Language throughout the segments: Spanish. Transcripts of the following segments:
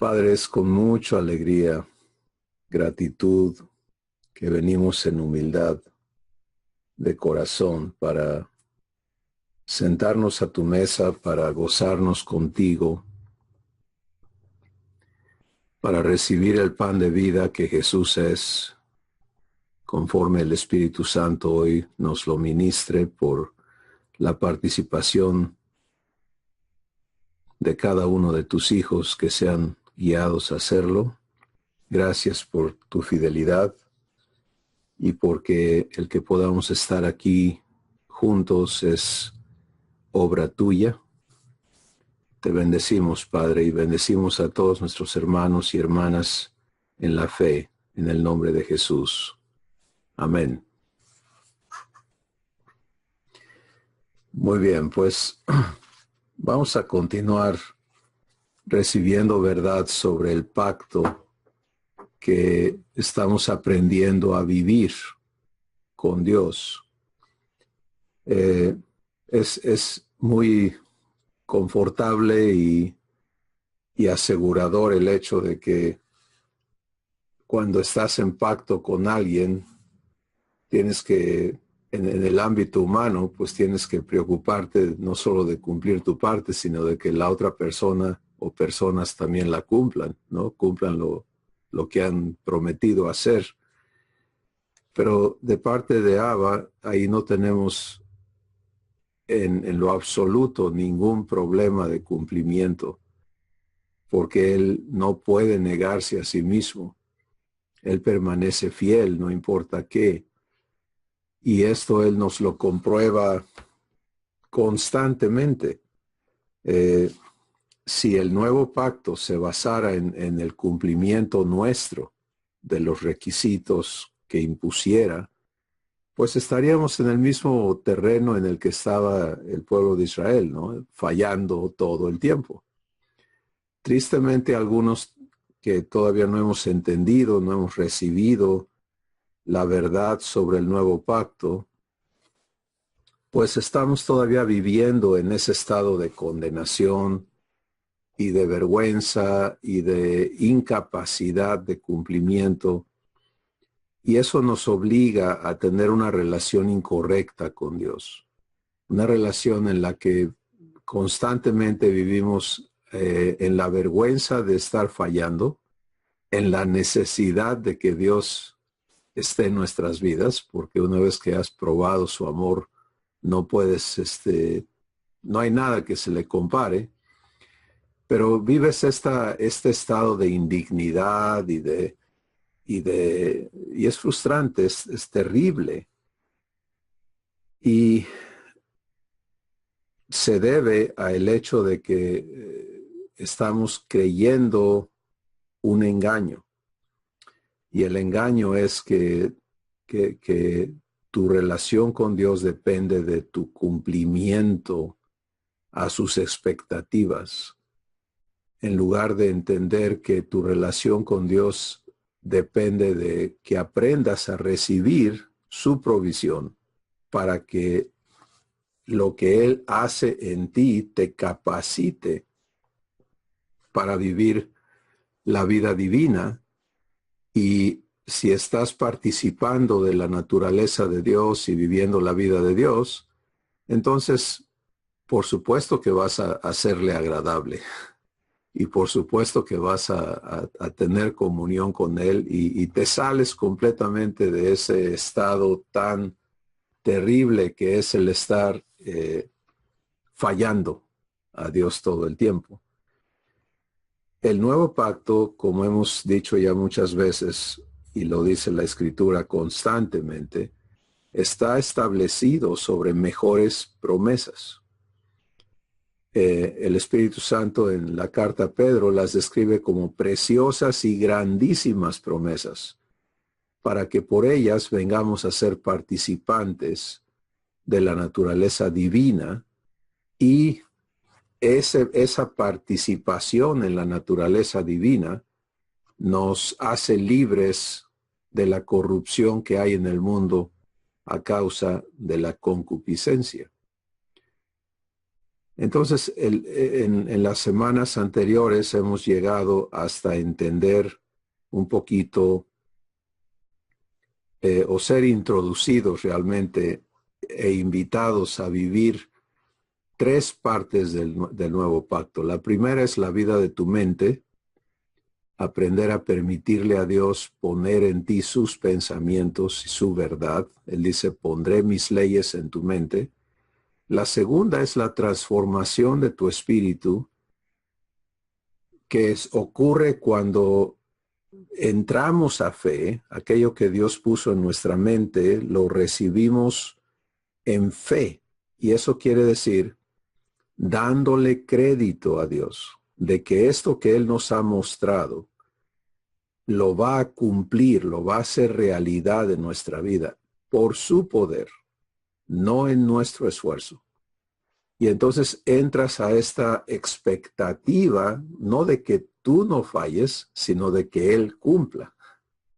Padre, es con mucha alegría, gratitud, que venimos en humildad de corazón para sentarnos a tu mesa, para gozarnos contigo, para recibir el pan de vida que Jesús es, conforme el Espíritu Santo hoy nos lo ministre por la participación de cada uno de tus hijos que sean guiados a hacerlo. Gracias por tu fidelidad y porque el que podamos estar aquí juntos es obra tuya. Te bendecimos, Padre, y bendecimos a todos nuestros hermanos y hermanas en la fe, en el nombre de Jesús. Amén. Muy bien, pues vamos a continuar recibiendo verdad sobre el pacto que estamos aprendiendo a vivir con Dios. Es muy confortable y asegurador el hecho de que cuando estás en pacto con alguien, tienes que, en el ámbito humano, pues tienes que preocuparte no solo de cumplir tu parte, sino de que la otra persona o personas también la cumplan, ¿no? Cumplan lo que han prometido hacer. Pero de parte de Abba, ahí no tenemos en lo absoluto ningún problema de cumplimiento, porque Él no puede negarse a sí mismo. Él permanece fiel, no importa qué. Y esto Él nos lo comprueba constantemente. Si el nuevo pacto se basara en el cumplimiento nuestro de los requisitos que impusiera, pues estaríamos en el mismo terreno en el que estaba el pueblo de Israel, ¿no? Fallando todo el tiempo. Tristemente, algunos que todavía no hemos entendido, no hemos recibido la verdad sobre el nuevo pacto, pues estamos todavía viviendo en ese estado de condenación y de vergüenza y de incapacidad de cumplimiento. Y eso nos obliga a tener una relación incorrecta con Dios. Una relación en la que constantemente vivimos en la vergüenza de estar fallando, en la necesidad de que Dios esté en nuestras vidas, porque una vez que has probado su amor, no puedes, no hay nada que se le compare, pero vives este estado de indignidad y es frustrante, es terrible. Y se debe al hecho de que estamos creyendo un engaño. Y el engaño es que tu relación con Dios depende de tu cumplimiento a sus expectativas, en lugar de entender que tu relación con Dios depende de que aprendas a recibir su provisión para que lo que Él hace en ti te capacite para vivir la vida divina. Y si estás participando de la naturaleza de Dios y viviendo la vida de Dios, entonces, por supuesto que vas a hacerle agradable. Y por supuesto que vas a tener comunión con Él y te sales completamente de ese estado tan terrible que es el estar fallando a Dios todo el tiempo. El nuevo pacto, como hemos dicho ya muchas veces, y lo dice la Escritura constantemente, está establecido sobre mejores promesas. El Espíritu Santo en la carta a Pedro las describe como preciosas y grandísimas promesas, para que por ellas vengamos a ser participantes de la naturaleza divina, y esa participación en la naturaleza divina nos hace libres de la corrupción que hay en el mundo a causa de la concupiscencia. Entonces, en las semanas anteriores hemos llegado hasta entender un poquito o ser introducidos realmente e invitados a vivir tres partes del nuevo pacto. La primera es la vida de tu mente, aprender a permitirle a Dios poner en ti sus pensamientos y su verdad. Él dice, pondré mis leyes en tu mente. La segunda es la transformación de tu espíritu, que ocurre cuando entramos a fe. Aquello que Dios puso en nuestra mente, lo recibimos en fe. Y eso quiere decir dándole crédito a Dios de que esto que Él nos ha mostrado lo va a cumplir, lo va a hacer realidad en nuestra vida por su poder, no en nuestro esfuerzo. Y entonces entras a esta expectativa, no de que tú no falles, sino de que Él cumpla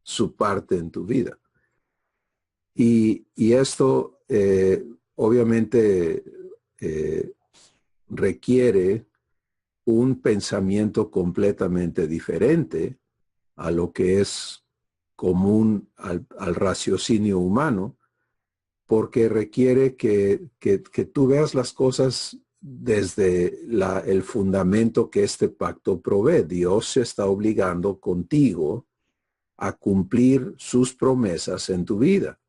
su parte en tu vida. Y esto obviamente requiere un pensamiento completamente diferente a lo que es común al raciocinio humano, porque requiere que tú veas las cosas desde el fundamento que este pacto provee. Dios se está obligando contigo a cumplir sus promesas en tu vida.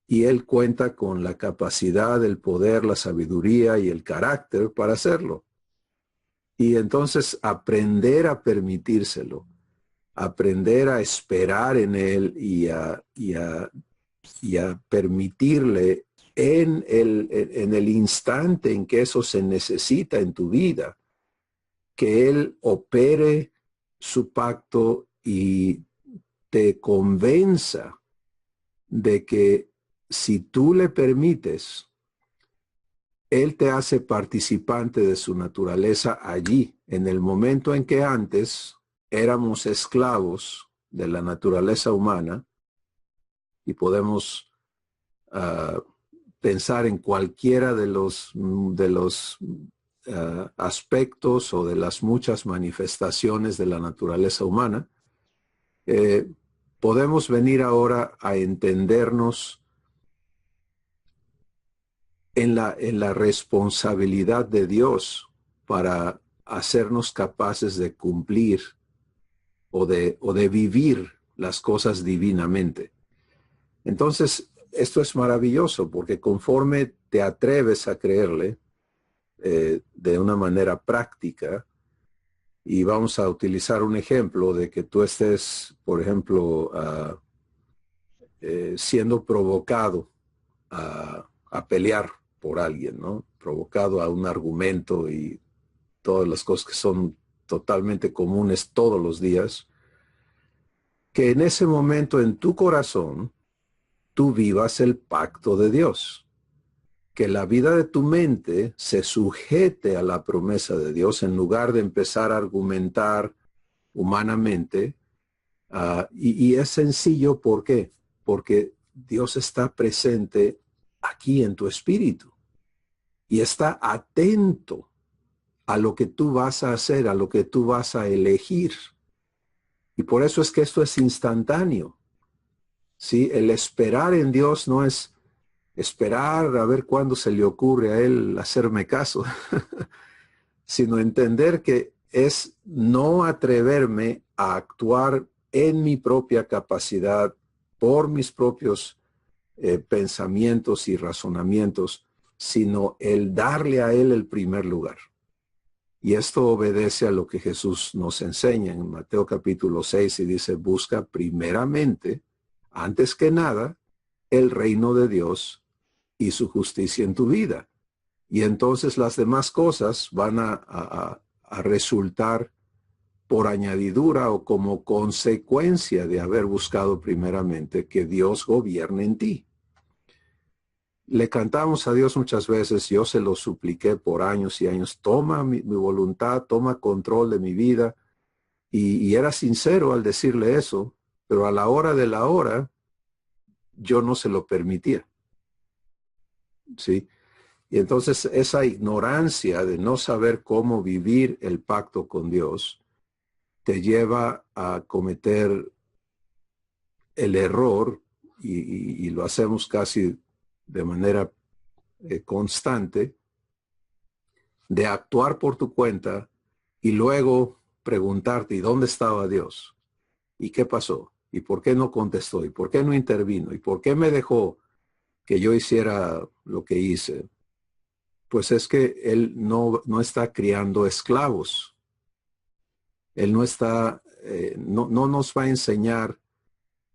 Y Él cuenta con la capacidad, el poder, la sabiduría y el carácter para hacerlo. Y entonces aprender a permitírselo, aprender a esperar en Él y a permitirle en el instante en que eso se necesita en tu vida, que Él opere su pacto y te convenza de que si tú le permites, Él te hace participante de su naturaleza allí, en el momento en que antes éramos esclavos de la naturaleza humana. Y podemos pensar en cualquiera de los aspectos o de las muchas manifestaciones de la naturaleza humana. Podemos venir ahora a entendernos en la responsabilidad de Dios para hacernos capaces de cumplir o de vivir las cosas divinamente. Entonces, esto es maravilloso porque conforme te atreves a creerle de una manera práctica, y vamos a utilizar un ejemplo de que tú estés, por ejemplo, siendo provocado a pelear por alguien, ¿no? Provocado a un argumento y todas las cosas que son totalmente comunes todos los días, que en ese momento en tu corazón tú vivas el pacto de Dios, que la vida de tu mente se sujete a la promesa de Dios en lugar de empezar a argumentar humanamente. Y es sencillo, ¿por qué? Porque Dios está presente aquí en tu espíritu y está atento a lo que tú vas a hacer, a lo que tú vas a elegir. Y por eso es que esto es instantáneo. ¿Sí? El esperar en Dios no es esperar a ver cuándo se le ocurre a Él hacerme caso, sino entender que es no atreverme a actuar en mi propia capacidad, por mis propios pensamientos y razonamientos, sino el darle a Él el primer lugar. Y esto obedece a lo que Jesús nos enseña en Mateo capítulo 6 y dice, busca primeramente, antes que nada, el reino de Dios y su justicia en tu vida. Y entonces las demás cosas van a resultar por añadidura o como consecuencia de haber buscado primeramente que Dios gobierne en ti. Le cantamos a Dios muchas veces, yo se lo supliqué por años y años, toma mi voluntad, toma control de mi vida. Y era sincero al decirle eso, pero a la hora de la hora, yo no se lo permitía. ¿Sí? Y entonces esa ignorancia de no saber cómo vivir el pacto con Dios te lleva a cometer el error, y lo hacemos casi de manera constante, de actuar por tu cuenta y luego preguntarte, ¿y dónde estaba Dios? ¿Y qué pasó? ¿Y por qué no contestó? ¿Y por qué no intervino? ¿Y por qué me dejó que yo hiciera lo que hice? Pues es que Él no está criando esclavos. Él no está, no nos va a enseñar,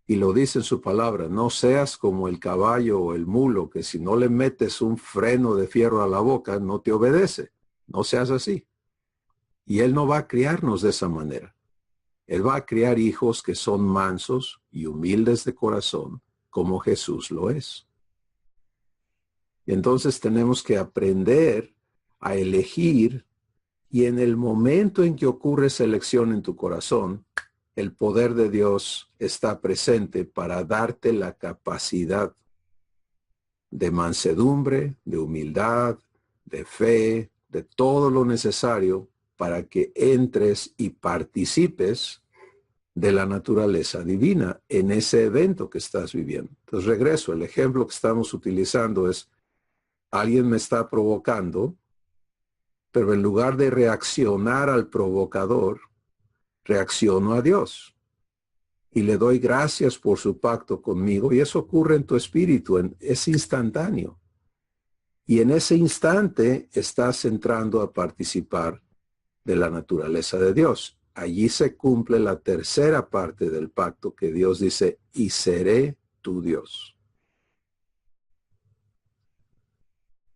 y lo dice en su palabra, no seas como el caballo o el mulo, que si no le metes un freno de fierro a la boca, no te obedece. No seas así. Y Él no va a criarnos de esa manera. Él va a criar hijos que son mansos y humildes de corazón, como Jesús lo es. Y entonces tenemos que aprender a elegir, y en el momento en que ocurre esa elección en tu corazón, el poder de Dios está presente para darte la capacidad de mansedumbre, de humildad, de fe, de todo lo necesario para que entres y participes de la naturaleza divina en ese evento que estás viviendo. Entonces regreso, el ejemplo que estamos utilizando es, alguien me está provocando, pero en lugar de reaccionar al provocador, reacciono a Dios y le doy gracias por su pacto conmigo, y eso ocurre en tu espíritu, es instantáneo. Y en ese instante estás entrando a participar de la naturaleza de Dios. Allí se cumple la tercera parte del pacto que Dios dice, y seré tu Dios.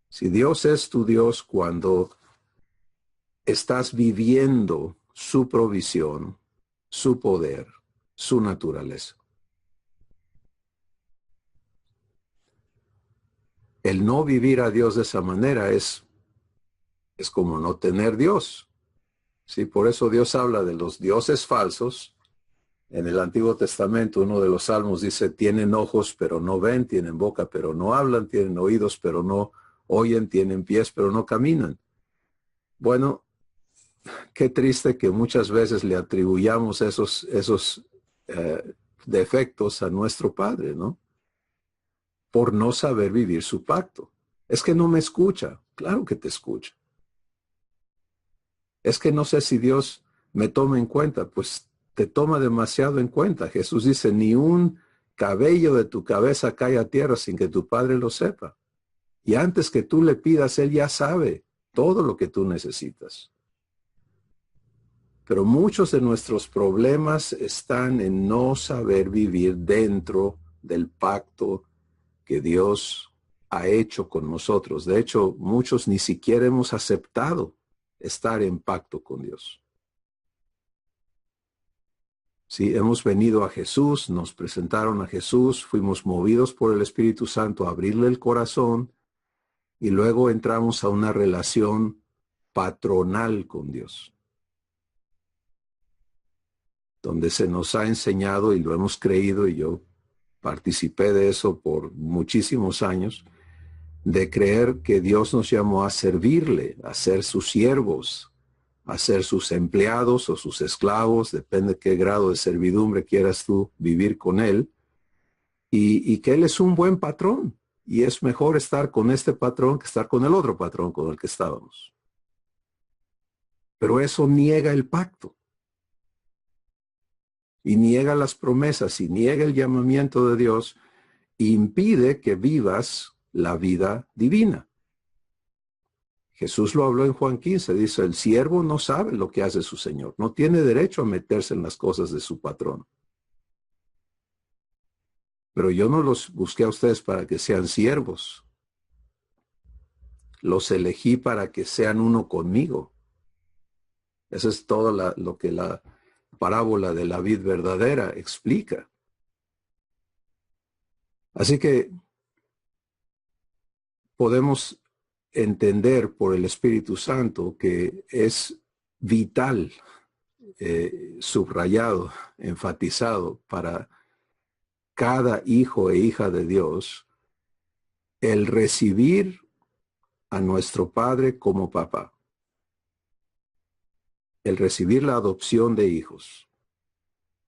Si Dios es tu Dios cuando estás viviendo su provisión, su poder, su naturaleza. El no vivir a Dios de esa manera es como no tener Dios. ¿Sí? Por eso Dios habla de los dioses falsos. En el Antiguo Testamento, uno de los salmos dice, tienen ojos pero no ven, tienen boca pero no hablan, tienen oídos pero no oyen, tienen pies pero no caminan. Bueno, qué triste que muchas veces le atribuyamos esos defectos a nuestro Padre, ¿no? Por no saber vivir su pacto. Es que no me escucha. Claro que te escucha. Es que no sé si Dios me toma en cuenta. Pues te toma demasiado en cuenta. Jesús dice, ni un cabello de tu cabeza cae a tierra sin que tu Padre lo sepa. Y antes que tú le pidas, Él ya sabe todo lo que tú necesitas. Pero muchos de nuestros problemas están en no saber vivir dentro del pacto que Dios ha hecho con nosotros. De hecho, muchos ni siquiera hemos aceptado estar en pacto con Dios. Sí, hemos venido a Jesús, nos presentaron a Jesús, fuimos movidos por el Espíritu Santo a abrirle el corazón, y luego entramos a una relación patronal con Dios, donde se nos ha enseñado, y lo hemos creído, y yo participé de eso por muchísimos años, de creer que Dios nos llamó a servirle, a ser sus siervos, a ser sus empleados o sus esclavos, depende de qué grado de servidumbre quieras tú vivir con Él, y que Él es un buen patrón, y es mejor estar con este patrón que estar con el otro patrón con el que estábamos. Pero eso niega el pacto, y niega las promesas, y niega el llamamiento de Dios, e impide que vivas la vida divina. Jesús lo habló en Juan 15, dice, el siervo no sabe lo que hace su Señor, no tiene derecho a meterse en las cosas de su patrón. Pero yo no los busqué a ustedes para que sean siervos, los elegí para que sean uno conmigo. Eso es todo lo que la parábola de la vid verdadera explica. Así que podemos entender por el Espíritu Santo que es vital, subrayado, enfatizado para cada hijo e hija de Dios, el recibir a nuestro Padre como papá. El recibir la adopción de hijos.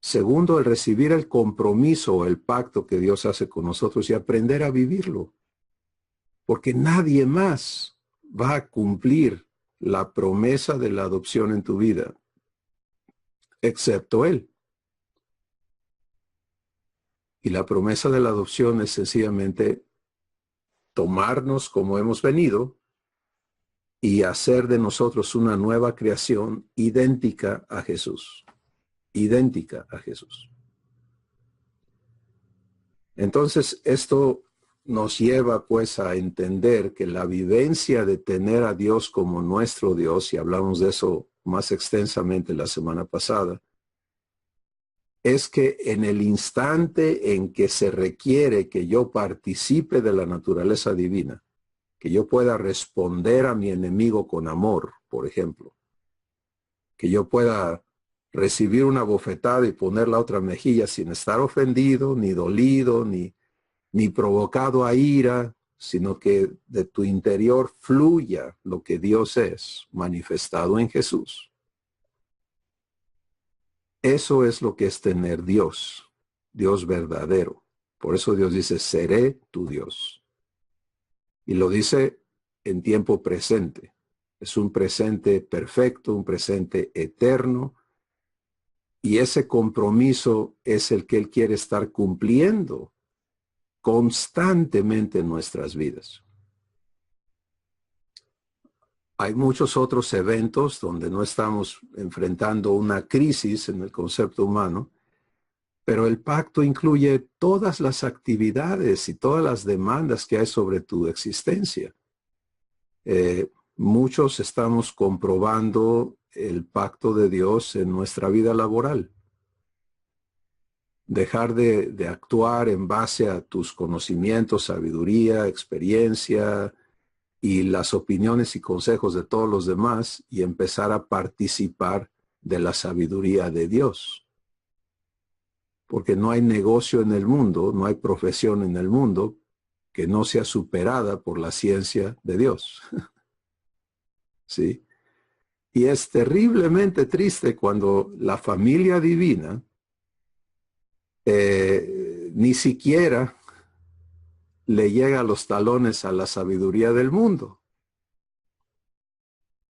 Segundo, el recibir el compromiso o el pacto que Dios hace con nosotros y aprender a vivirlo. Porque nadie más va a cumplir la promesa de la adopción en tu vida, excepto Él. Y la promesa de la adopción es sencillamente tomarnos como hemos venido y hacer de nosotros una nueva creación idéntica a Jesús. Idéntica a Jesús. Entonces, esto nos lleva pues a entender que la vivencia de tener a Dios como nuestro Dios, y hablamos de eso más extensamente la semana pasada, es que en el instante en que se requiere que yo participe de la naturaleza divina, que yo pueda responder a mi enemigo con amor, por ejemplo, que yo pueda recibir una bofetada y poner la otra mejilla sin estar ofendido, ni dolido, ni provocado a ira, sino que de tu interior fluya lo que Dios es, manifestado en Jesús. Eso es lo que es tener Dios, Dios verdadero. Por eso Dios dice, seré tu Dios. Y lo dice en tiempo presente. Es un presente perfecto, un presente eterno. Y ese compromiso es el que Él quiere estar cumpliendo constantemente en nuestras vidas. Hay muchos otros eventos donde no estamos enfrentando una crisis en el concepto humano, pero el pacto incluye todas las actividades y todas las demandas que hay sobre tu existencia. Muchos estamos comprobando el pacto de Dios en nuestra vida laboral. Dejar de actuar en base a tus conocimientos, sabiduría, experiencia y las opiniones y consejos de todos los demás y empezar a participar de la sabiduría de Dios. Porque no hay negocio en el mundo, no hay profesión en el mundo que no sea superada por la ciencia de Dios. ¿Sí? Y es terriblemente triste cuando la familia divina ni siquiera le llega a los talones a la sabiduría del mundo.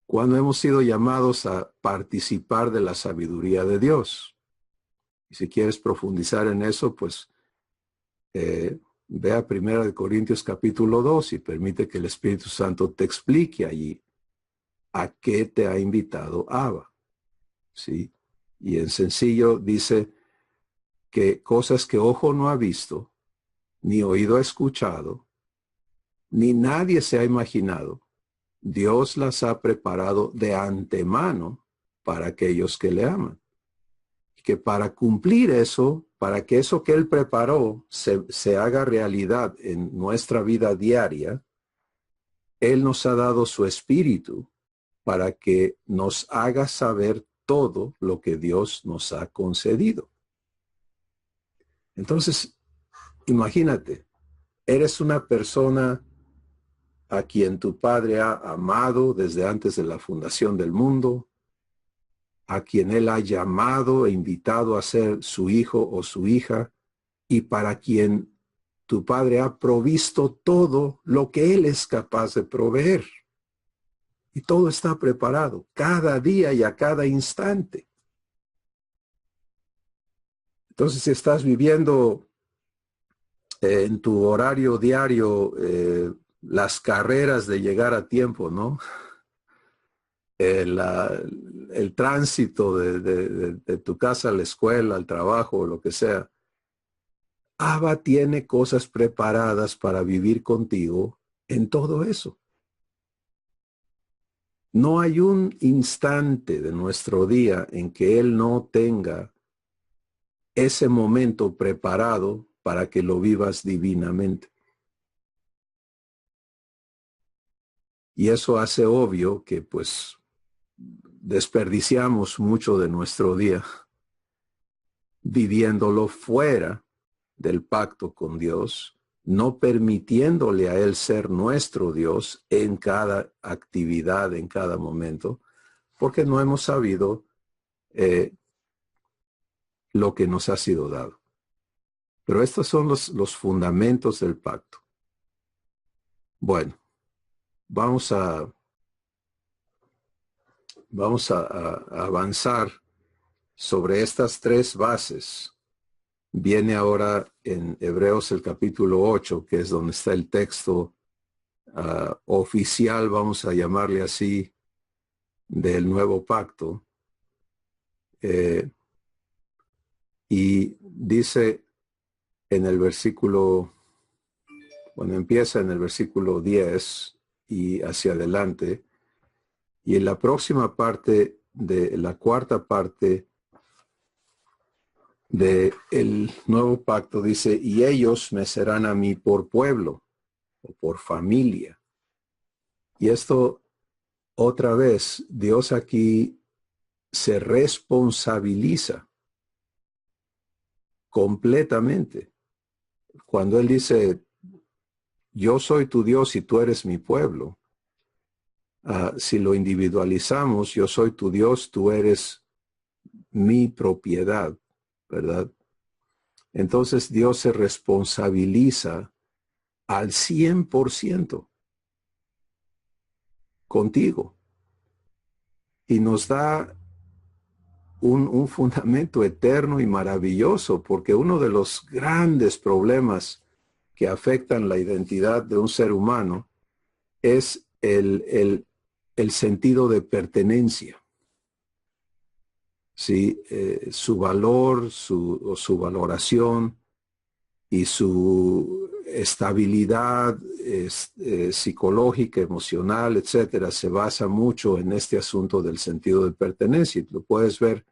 Cuando hemos sido llamados a participar de la sabiduría de Dios. Y si quieres profundizar en eso, pues ve a 1 Corintios capítulo 2 y permite que el Espíritu Santo te explique allí a qué te ha invitado Abba. ¿Sí? Y en sencillo dice que cosas que ojo no ha visto, ni oído ha escuchado, ni nadie se ha imaginado, Dios las ha preparado de antemano para aquellos que le aman. Y que para cumplir eso, para que eso que Él preparó se haga realidad en nuestra vida diaria, Él nos ha dado su Espíritu para que nos haga saber todo lo que Dios nos ha concedido. Entonces, imagínate, eres una persona a quien tu Padre ha amado desde antes de la fundación del mundo, a quien Él ha llamado e invitado a ser su hijo o su hija, y para quien tu Padre ha provisto todo lo que Él es capaz de proveer. Y todo está preparado, cada día y a cada instante. Entonces, si estás viviendo en tu horario diario las carreras de llegar a tiempo, ¿no? El tránsito de tu casa a la escuela, al trabajo, o lo que sea. Abba tiene cosas preparadas para vivir contigo en todo eso. No hay un instante de nuestro día en que Él no tenga ese momento preparado para que lo vivas divinamente. Y eso hace obvio que pues desperdiciamos mucho de nuestro día viviéndolo fuera del pacto con Dios, no permitiéndole a Él ser nuestro Dios en cada actividad, en cada momento, porque no hemos sabido lo que nos ha sido dado. Pero estos son los fundamentos del pacto. Bueno, vamos a avanzar sobre estas tres bases. Viene ahora en Hebreos el capítulo 8, que es donde está el texto oficial, vamos a llamarle así, del nuevo pacto. Y dice en el versículo, bueno, empieza en el versículo 10 y hacia adelante, y en la próxima parte, de la cuarta parte del nuevo pacto, dice, y ellos me serán a mí por pueblo o por familia. Y esto, otra vez, Dios aquí se responsabiliza completamente. Cuando Él dice, yo soy tu Dios y tú eres mi pueblo, si lo individualizamos, yo soy tu Dios, tú eres mi propiedad, ¿verdad? Entonces Dios se responsabiliza al 100% contigo y nos da un fundamento eterno y maravilloso, porque uno de los grandes problemas que afectan la identidad de un ser humano es el sentido de pertenencia. ¿Sí? Su valor, su valoración y su estabilidad psicológica, emocional, etcétera, se basa mucho en este asunto del sentido de pertenencia. Lo puedes ver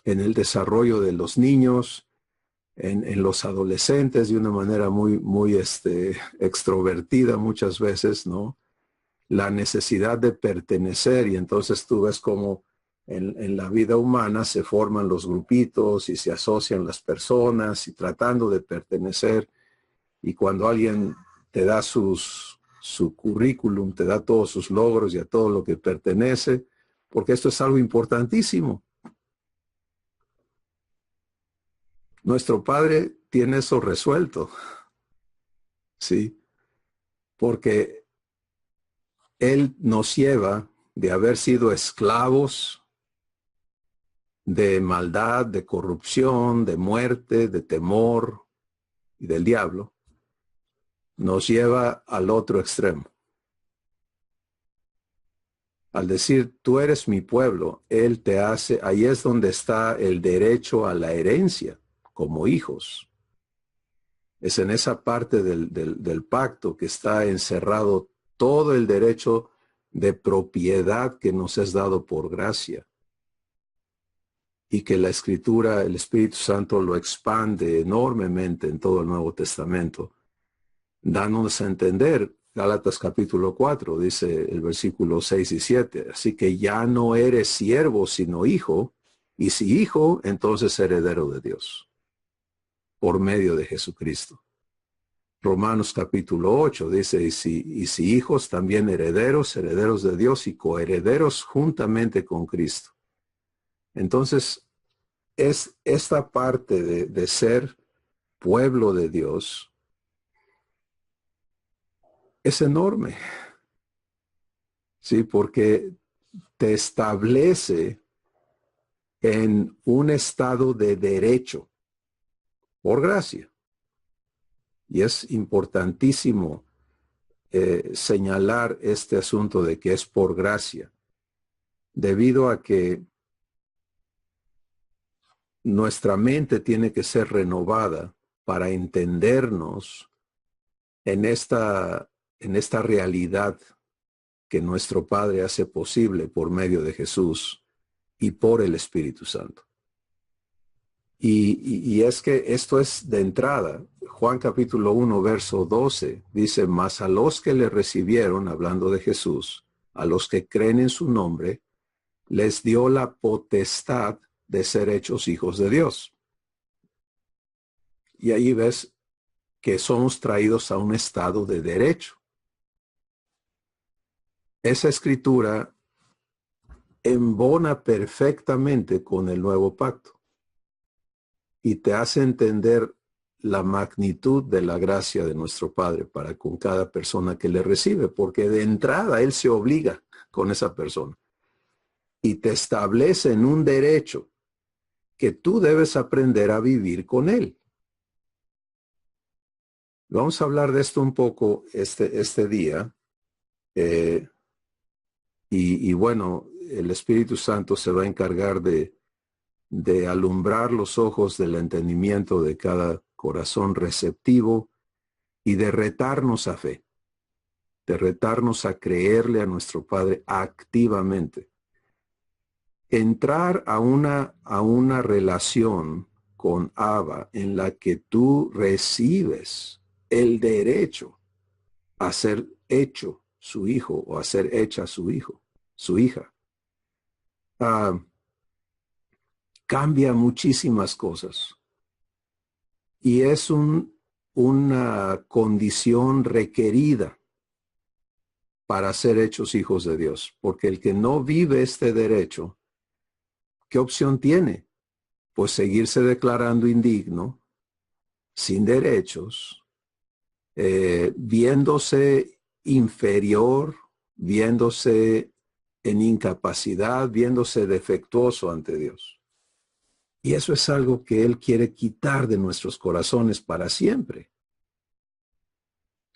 en el desarrollo de los niños, en los adolescentes de una manera muy extrovertida muchas veces, ¿no? La necesidad de pertenecer, y entonces tú ves cómo en la vida humana se forman los grupitos y se asocian las personas y tratando de pertenecer, y cuando alguien te da su currículum, te da todos sus logros y a todo lo que pertenece, porque esto es algo importantísimo. Nuestro Padre tiene eso resuelto, ¿sí? Porque Él nos lleva de haber sido esclavos de maldad, de corrupción, de muerte, de temor y del diablo, nos lleva al otro extremo. Al decir, tú eres mi pueblo, Él te hace, ahí es donde está el derecho a la herencia como hijos. Es en esa parte del pacto que está encerrado todo el derecho de propiedad que nos es dado por gracia. Y que la Escritura, el Espíritu Santo lo expande enormemente en todo el Nuevo Testamento, dándonos a entender, Gálatas capítulo 4, dice el versículo 6 y 7, así que ya no eres siervo, sino hijo, y si hijo, entonces heredero de Dios, por medio de Jesucristo. Romanos capítulo 8 dice, y si hijos, también herederos, herederos de Dios y coherederos juntamente con Cristo. Entonces, es esta parte de ser pueblo de Dios es enorme, ¿sí? Porque te establece en un estado de derecho por gracia. Y es importantísimo señalar este asunto de que es por gracia, debido a que nuestra mente tiene que ser renovada para entendernos en esta realidad que nuestro Padre hace posible por medio de Jesús y por el Espíritu Santo. Y es que esto es de entrada. Juan capítulo 1, verso 12, dice, mas a los que le recibieron, hablando de Jesús, a los que creen en su nombre, les dio la potestad de ser hechos hijos de Dios. Y ahí ves que somos traídos a un estado de derecho. Esa escritura embona perfectamente con el nuevo pacto y te hace entender la magnitud de la gracia de nuestro Padre para con cada persona que le recibe, porque de entrada Él se obliga con esa persona y te establece en un derecho que tú debes aprender a vivir con Él. Vamos a hablar de esto un poco este día. Y bueno, el Espíritu Santo se va a encargar de alumbrar los ojos del entendimiento de cada corazón receptivo y de retarnos a fe, de retarnos a creerle a nuestro Padre activamente. Entrar a una relación con Abba en la que tú recibes el derecho a ser hecho su hijo o a ser hecha su hijo, su hija. Cambia muchísimas cosas y es una condición requerida para ser hechos hijos de Dios, porque el que no vive este derecho, ¿qué opción tiene? Pues seguirse declarando indigno, sin derechos, viéndose inferior, viéndose en incapacidad, viéndose defectuoso ante Dios. Y eso es algo que Él quiere quitar de nuestros corazones para siempre.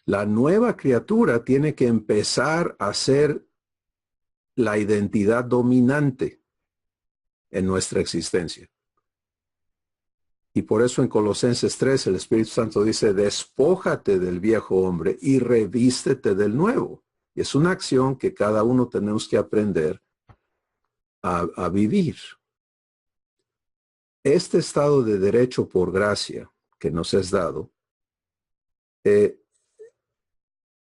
La nueva criatura tiene que empezar a ser la identidad dominante en nuestra existencia. Y por eso en Colosenses 3 el Espíritu Santo dice, despójate del viejo hombre y revístete del nuevo. Y es una acción que cada uno tenemos que aprender a vivir. Este estado de derecho por gracia que nos es dado,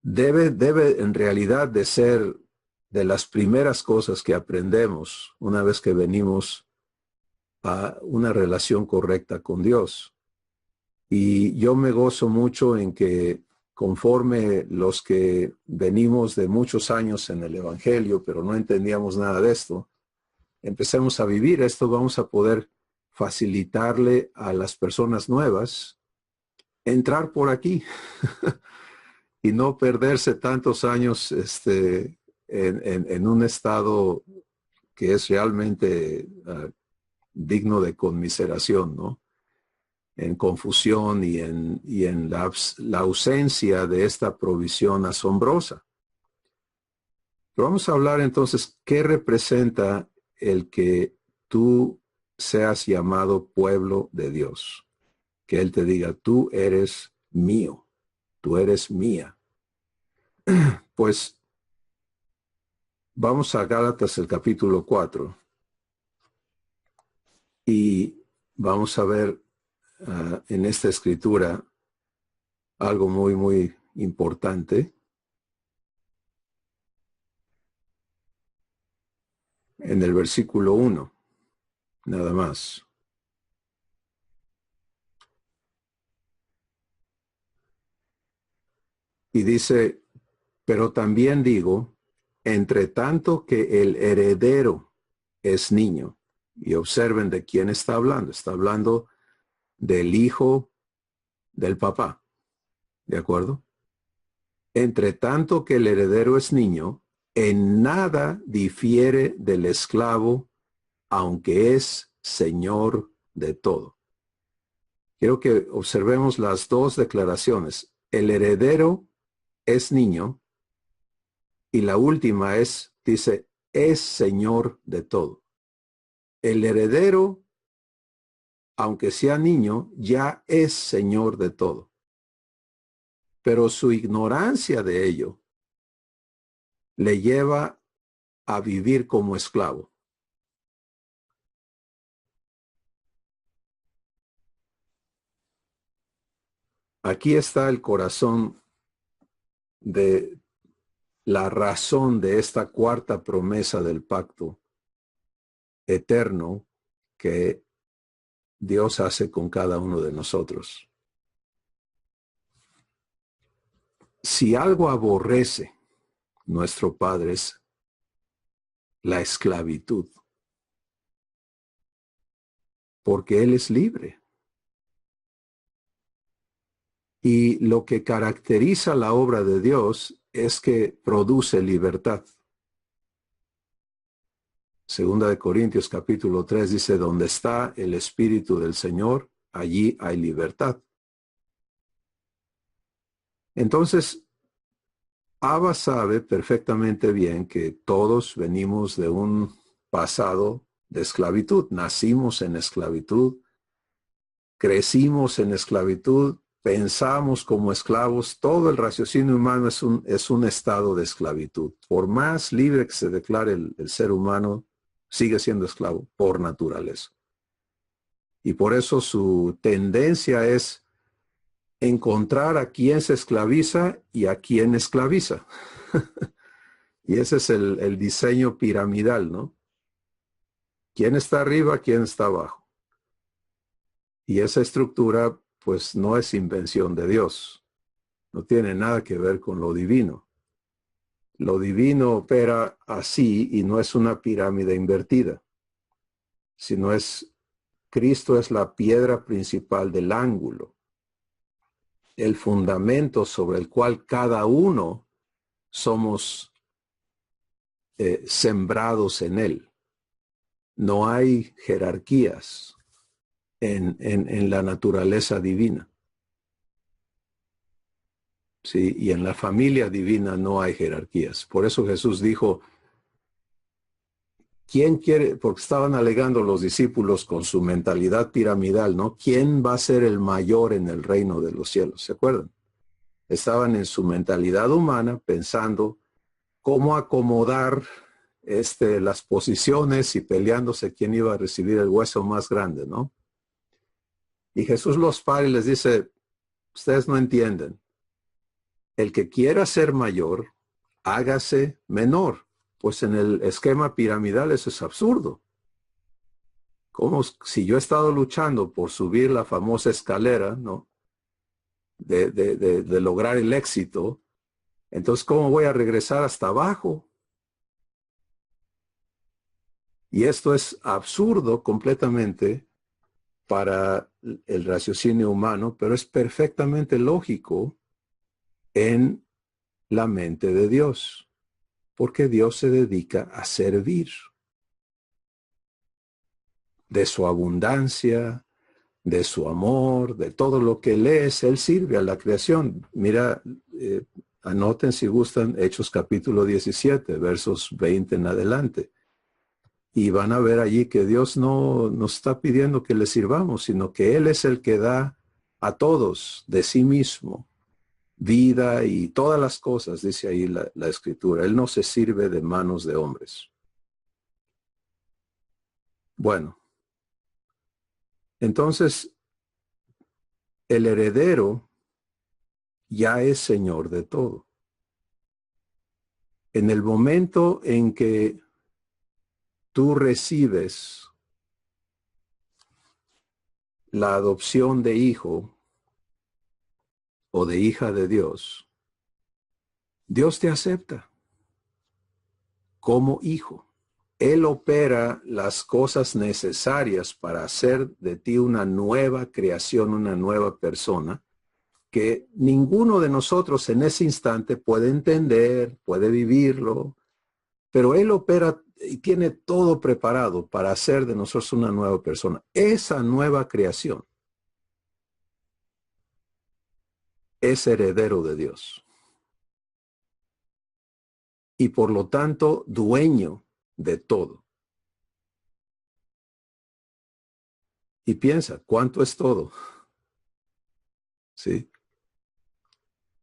debe en realidad de ser de las primeras cosas que aprendemos una vez que venimos a una relación correcta con Dios. Y yo me gozo mucho en que conforme los que venimos de muchos años en el Evangelio, pero no entendíamos nada de esto, empecemos a vivir esto, vamos a poder facilitarle a las personas nuevas entrar por aquí y no perderse tantos años en un estado que es realmente digno de conmiseración, ¿no? En confusión y en la ausencia de esta provisión asombrosa. Pero vamos a hablar entonces, ¿qué representa el que tú seas llamado pueblo de Dios? Que Él te diga, tú eres mío, tú eres mía. Pues vamos a Gálatas el capítulo 4 y vamos a ver en esta escritura algo muy, muy importante. En el versículo 1, nada más. Y dice, pero también digo, entre tanto que el heredero es niño. Y observen de quién está hablando. Está hablando del hijo del papá. ¿De acuerdo? Entre tanto que el heredero es niño, en nada difiere del esclavo, aunque es señor de todo. Quiero que observemos las dos declaraciones. El heredero es niño y la última dice, es señor de todo. El heredero, aunque sea niño, ya es señor de todo. Pero su ignorancia de ello le lleva a vivir como esclavo. Aquí está el corazón de la razón de esta cuarta promesa del pacto eterno que Dios hace con cada uno de nosotros. si algo aborrece nuestro Padre es la esclavitud, porque Él es libre. Y lo que caracteriza la obra de Dios es que produce libertad. Segunda de Corintios capítulo 3 dice, donde está el Espíritu del Señor, allí hay libertad. Entonces, Abba sabe perfectamente bien que todos venimos de un pasado de esclavitud. Nacimos en esclavitud, crecimos en esclavitud, pensamos como esclavos. Todo el raciocinio humano es un estado de esclavitud. Por más libre que se declare el ser humano, sigue siendo esclavo por naturaleza. Y por eso su tendencia es encontrar a quien se esclaviza y a quien esclaviza. Y ese es el diseño piramidal, ¿no? ¿Quién está arriba, quién está abajo? Y esa estructura, pues, no es invención de Dios. No tiene nada que ver con lo divino. Lo divino opera así y no es una pirámide invertida, sino Cristo es la piedra principal del ángulo, el fundamento sobre el cual cada uno somos sembrados en él. No hay jerarquías en la naturaleza divina. Sí, y en la familia divina no hay jerarquías. Por eso Jesús dijo, ¿quién quiere? Porque estaban alegando los discípulos con su mentalidad piramidal, ¿no? ¿Quién va a ser el mayor en el reino de los cielos? ¿Se acuerdan? Estaban en su mentalidad humana pensando cómo acomodar las posiciones y peleándose quién iba a recibir el hueso más grande, ¿no? Y Jesús los para y les dice, ustedes no entienden. El que quiera ser mayor, hágase menor. Pues en el esquema piramidal eso es absurdo. Como si yo he estado luchando por subir la famosa escalera, ¿no? De lograr el éxito, entonces ¿cómo voy a regresar hasta abajo? Y esto es absurdo completamente para el raciocinio humano, pero es perfectamente lógico en la mente de Dios, porque Dios se dedica a servir. De su abundancia, de su amor, de todo lo que Él es, Él sirve a la creación. Mira, anoten si gustan Hechos capítulo 17, versos 20 en adelante. Y van a ver allí que Dios no nos está pidiendo que le sirvamos, sino que Él es el que da a todos de sí mismo vida y todas las cosas, dice ahí la Escritura. Él no se sirve de manos de hombres. Bueno, entonces el heredero ya es señor de todo. En el momento en que tú recibes la adopción de hijo o de hija de Dios, Dios te acepta como hijo. Él opera las cosas necesarias para hacer de ti una nueva creación, una nueva persona, que ninguno de nosotros en ese instante puede entender, puede vivirlo, pero Él opera y tiene todo preparado para hacer de nosotros una nueva persona. Esa nueva creación es heredero de Dios y por lo tanto dueño de todo. Y piensa, ¿cuánto es todo? ¿Sí?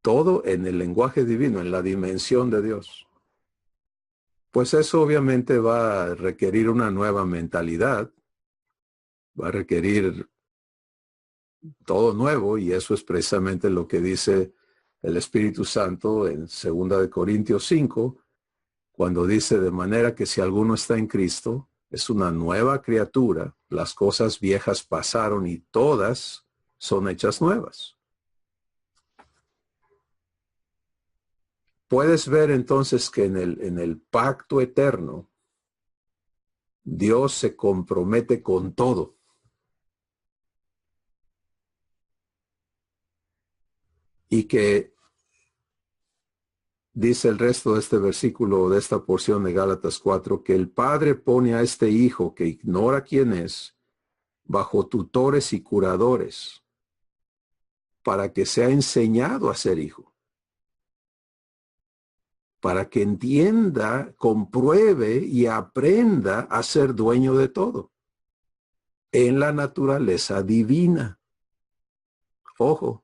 Todo en el lenguaje divino, en la dimensión de Dios. Pues eso obviamente va a requerir una nueva mentalidad, va a requerir todo nuevo, y eso es precisamente lo que dice el Espíritu Santo en 2 Corintios 5, cuando dice, de manera que si alguno está en Cristo, es una nueva criatura, las cosas viejas pasaron y todas son hechas nuevas. puedes ver entonces que en el pacto eterno, Dios se compromete con todo. Y que dice el resto de este versículo, de esta porción de Gálatas 4, que el Padre pone a este hijo que ignora quién es, bajo tutores y curadores, para que sea enseñado a ser hijo, para que entienda, compruebe y aprenda a ser dueño de todo, en la naturaleza divina. Ojo,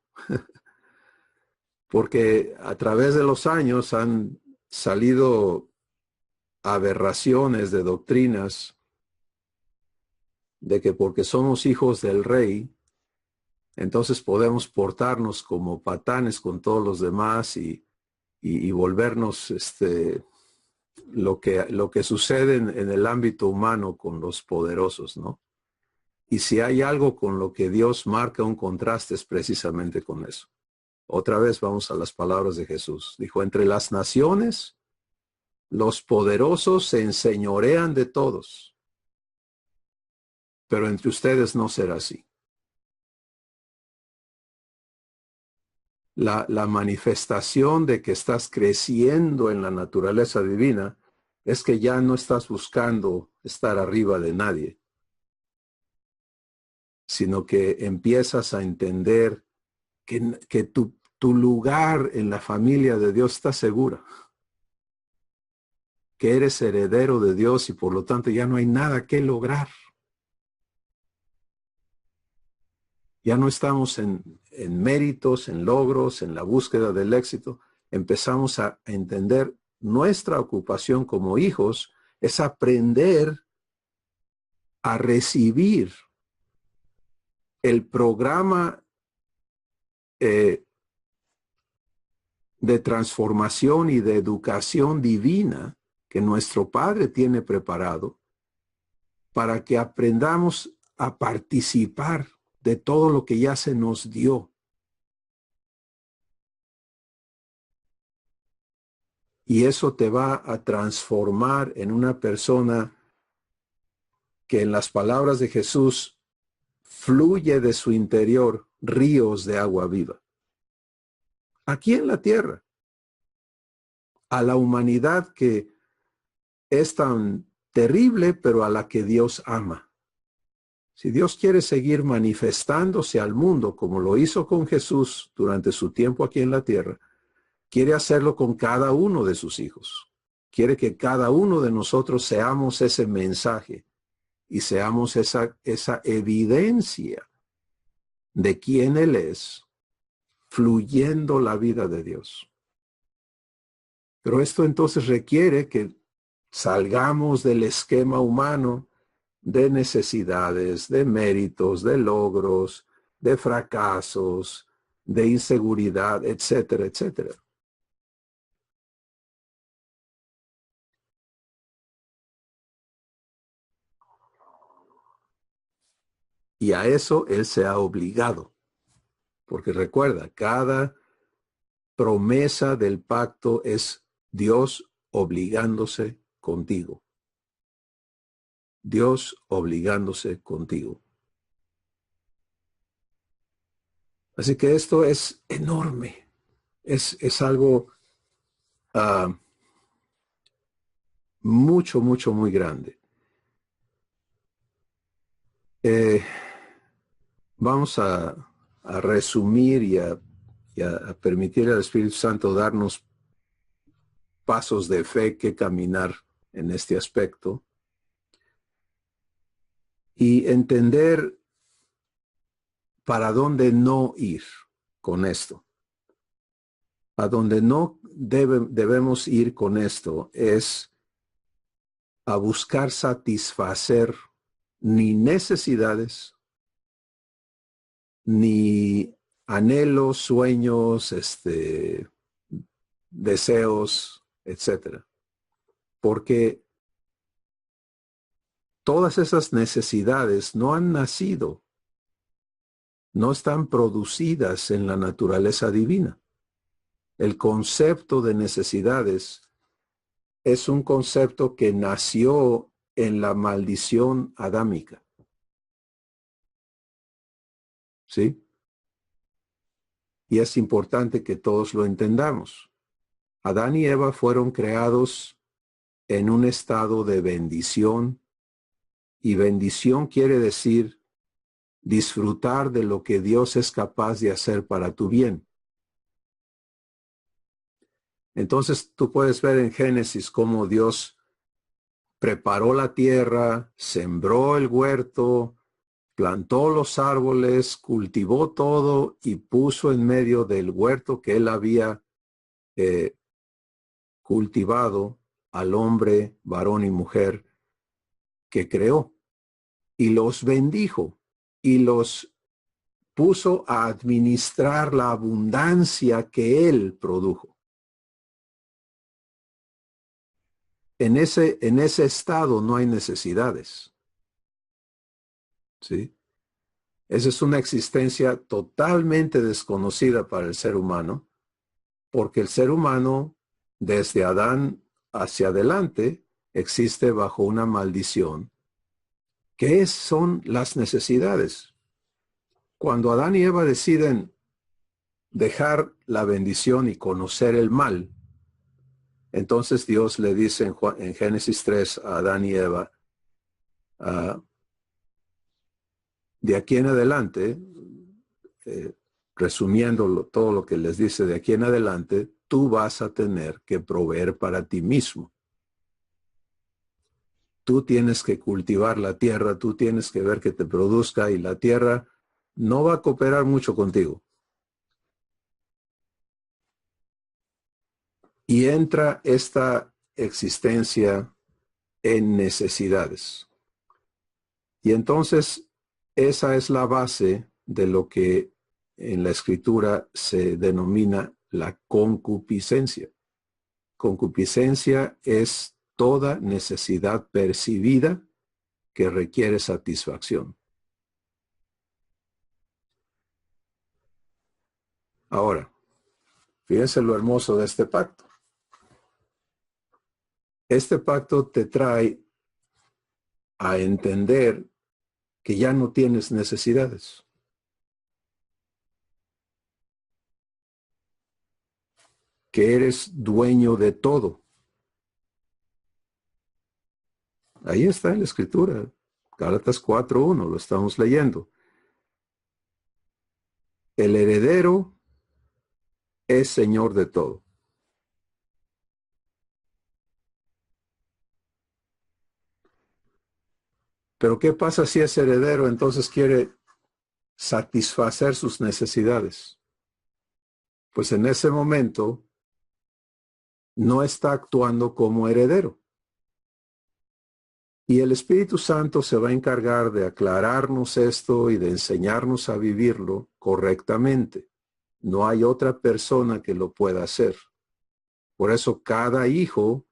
porque a través de los años han salido aberraciones de doctrinas de que porque somos hijos del rey, entonces podemos portarnos como patanes con todos los demás y volvernos lo que sucede en el ámbito humano con los poderosos, ¿no? Y si hay algo con lo que Dios marca un contraste es precisamente con eso. Otra vez vamos a las palabras de Jesús. Dijo, entre las naciones, los poderosos se enseñorean de todos, pero entre ustedes no será así. La manifestación de que estás creciendo en la naturaleza divina es que ya no estás buscando estar arriba de nadie, sino que empiezas a entender que tu lugar en la familia de Dios está segura, que eres heredero de Dios y por lo tanto ya no hay nada que lograr. Ya no estamos en méritos, en logros, en la búsqueda del éxito. Empezamos a entender nuestra ocupación como hijos es aprender a recibir el programa de transformación y de educación divina que nuestro Padre tiene preparado para que aprendamos a participar de todo lo que ya se nos dio. Y eso te va a transformar en una persona que en las palabras de Jesús fluye de su interior ríos de agua viva. Aquí en la tierra, a la humanidad que es tan terrible, pero a la que Dios ama. Si Dios quiere seguir manifestándose al mundo como lo hizo con Jesús durante su tiempo aquí en la tierra, quiere hacerlo con cada uno de sus hijos. Quiere que cada uno de nosotros seamos ese mensaje y seamos esa evidencia de quién Él es, fluyendo la vida de Dios. Pero esto entonces requiere que salgamos del esquema humano de necesidades, de méritos, de logros, de fracasos, de inseguridad, etcétera, etcétera. Y a eso Él se ha obligado. Porque recuerda, cada promesa del pacto es Dios obligándose contigo. Dios obligándose contigo. Así que esto es enorme. Es algo mucho, mucho, muy grande. Vamos a resumir y a permitir al Espíritu Santo darnos pasos de fe que caminar en este aspecto y entender para dónde no ir con esto. A donde no debemos ir con esto es a buscar satisfacer ni necesidades, ni anhelos, sueños, deseos, etcétera. Porque todas esas necesidades no han nacido, no están producidas en la naturaleza divina. El concepto de necesidades es un concepto que nació en la maldición adámica. ¿Sí? Y es importante que todos lo entendamos. Adán y Eva fueron creados en un estado de bendición, y bendición quiere decir disfrutar de lo que Dios es capaz de hacer para tu bien. Entonces tú puedes ver en Génesis cómo Dios preparó la tierra, sembró el huerto, plantó los árboles, cultivó todo y puso en medio del huerto que él había cultivado al hombre, varón y mujer que creó, y los bendijo y los puso a administrar la abundancia que él produjo. En ese estado no hay necesidades. ¿Sí? Esa es una existencia totalmente desconocida para el ser humano, porque el ser humano, desde Adán hacia adelante, existe bajo una maldición. ¿Qué son las necesidades? Cuando Adán y Eva deciden dejar la bendición y conocer el mal, entonces Dios le dice en Génesis 3 a Adán y Eva, de aquí en adelante, resumiendo todo lo que les dice, de aquí en adelante, tú vas a tener que proveer para ti mismo. Tú tienes que cultivar la tierra, tú tienes que ver que te produzca, y la tierra no va a cooperar mucho contigo. Y entra esta existencia en necesidades. Y entonces esa es la base de lo que en la escritura se denomina la concupiscencia. Concupiscencia es toda necesidad percibida que requiere satisfacción. Ahora, fíjense lo hermoso de este pacto. Este pacto te trae a entender que ya no tienes necesidades. Que eres dueño de todo. Ahí está en la escritura. Gálatas 4:1, lo estamos leyendo. El heredero es señor de todo. Pero ¿qué pasa si ese heredero entonces quiere satisfacer sus necesidades? Pues en ese momento no está actuando como heredero. Y el Espíritu Santo se va a encargar de aclararnos esto y de enseñarnos a vivirlo correctamente. No hay otra persona que lo pueda hacer. Por eso cada hijo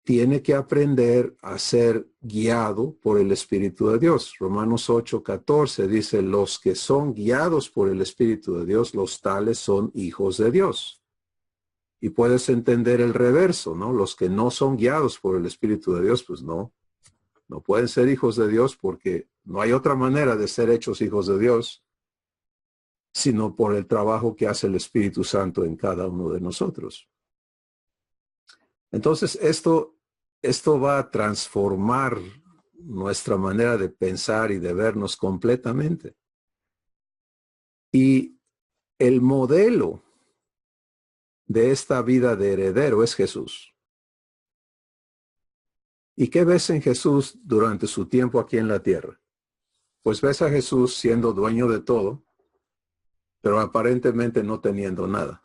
tiene que aprender a ser guiado por el Espíritu de Dios. Romanos 8:14 dice, los que son guiados por el Espíritu de Dios, los tales son hijos de Dios. Y puedes entender el reverso, ¿no? Los que no son guiados por el Espíritu de Dios, pues no pueden ser hijos de Dios, porque no hay otra manera de ser hechos hijos de Dios, sino por el trabajo que hace el Espíritu Santo en cada uno de nosotros. Entonces, esto va a transformar nuestra manera de pensar y de vernos completamente. Y el modelo de esta vida de heredero es Jesús. ¿Y qué ves en Jesús durante su tiempo aquí en la tierra? Pues ves a Jesús siendo dueño de todo, pero aparentemente no teniendo nada.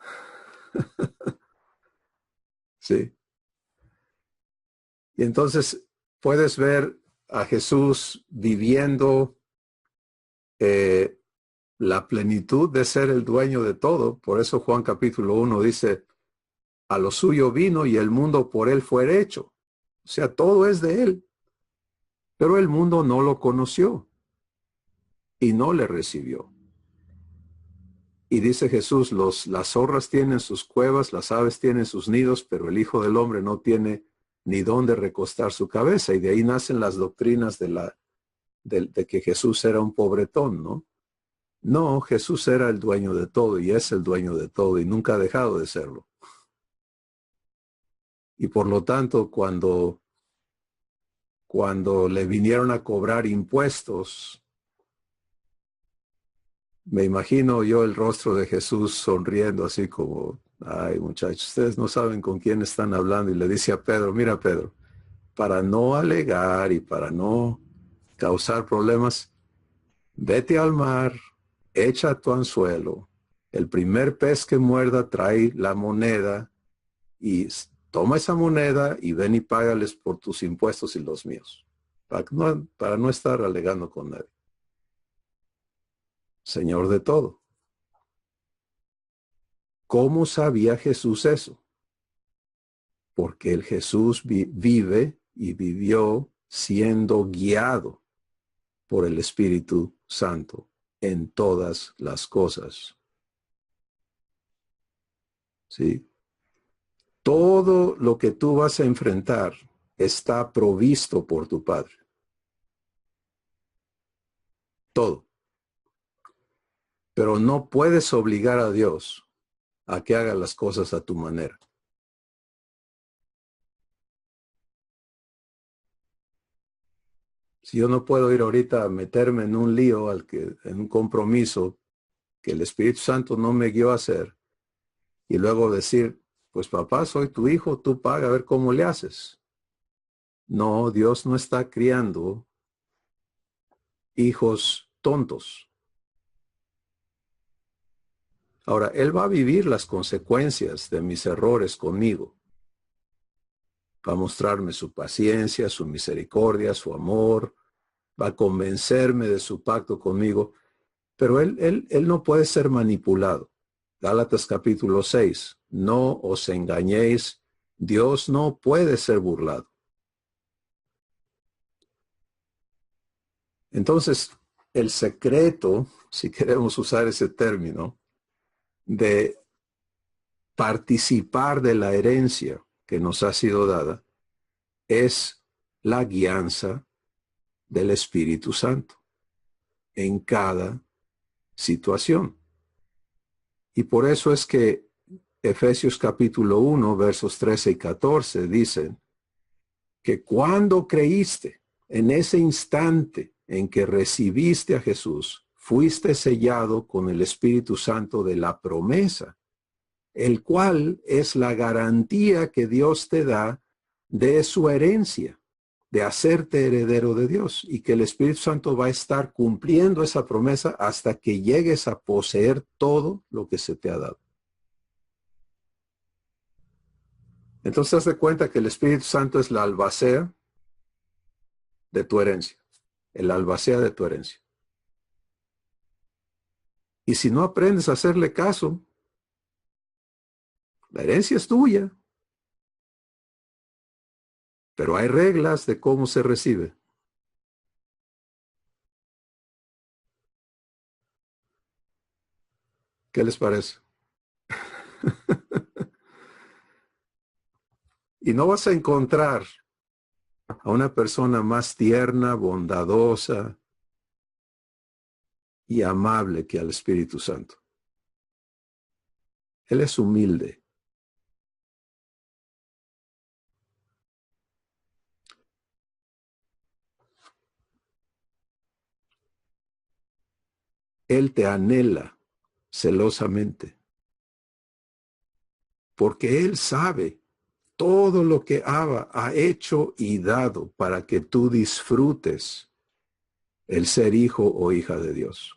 ¿Sí? Y entonces puedes ver a Jesús viviendo la plenitud de ser el dueño de todo. Por eso Juan capítulo 1 dice, a lo suyo vino y el mundo por él fue hecho. O sea, todo es de él. Pero el mundo no lo conoció y no le recibió. Y dice Jesús, las zorras tienen sus cuevas, las aves tienen sus nidos, pero el Hijo del Hombre no tiene ni dónde recostar su cabeza. Y de ahí nacen las doctrinas de que Jesús era un pobretón, ¿no? No, Jesús era el dueño de todo y es el dueño de todo y nunca ha dejado de serlo. Y por lo tanto, cuando le vinieron a cobrar impuestos, me imagino yo el rostro de Jesús sonriendo así como, ay muchachos, ustedes no saben con quién están hablando. Y le dice a Pedro, mira Pedro, para no alegar y para no causar problemas, vete al mar, echa tu anzuelo, el primer pez que muerda trae la moneda y toma esa moneda y ven y págales por tus impuestos y los míos, para no estar alegando con nadie. Señor de todo. ¿Cómo sabía Jesús eso? Porque el Jesús vive y vivió siendo guiado por el Espíritu Santo en todas las cosas. ¿Sí? Todo lo que tú vas a enfrentar está provisto por tu Padre. Todo. Pero no puedes obligar a Dios a que haga las cosas a tu manera. Si yo no puedo ir ahorita a meterme en un lío, en un compromiso que el Espíritu Santo no me guió a hacer, y luego decir, pues papá, soy tu hijo, tú paga a ver cómo le haces. No, Dios no está criando hijos tontos. Ahora, Él va a vivir las consecuencias de mis errores conmigo. Va a mostrarme su paciencia, su misericordia, su amor. Va a convencerme de su pacto conmigo. Pero él no puede ser manipulado. Gálatas capítulo 6. No os engañéis. Dios no puede ser burlado. Entonces, el secreto, si queremos usar ese término, de participar de la herencia que nos ha sido dada, es la guianza del Espíritu Santo en cada situación. Y por eso es que Efesios capítulo 1, versos 13 y 14 dicen que cuando creíste, en ese instante en que recibiste a Jesús, fuiste sellado con el Espíritu Santo de la promesa, el cual es la garantía que Dios te da de su herencia, de hacerte heredero de Dios, y que el Espíritu Santo va a estar cumpliendo esa promesa hasta que llegues a poseer todo lo que se te ha dado. Entonces, haz de cuenta que el Espíritu Santo es la albacea de tu herencia, el albacea de tu herencia. Y si no aprendes a hacerle caso, la herencia es tuya, pero hay reglas de cómo se recibe. ¿Qué les parece? Y no vas a encontrar a una persona más tierna, bondadosa y amable que al Espíritu Santo. Él es humilde. Él te anhela celosamente, porque Él sabe todo lo que Abba ha hecho y dado para que tú disfrutes el ser hijo o hija de Dios.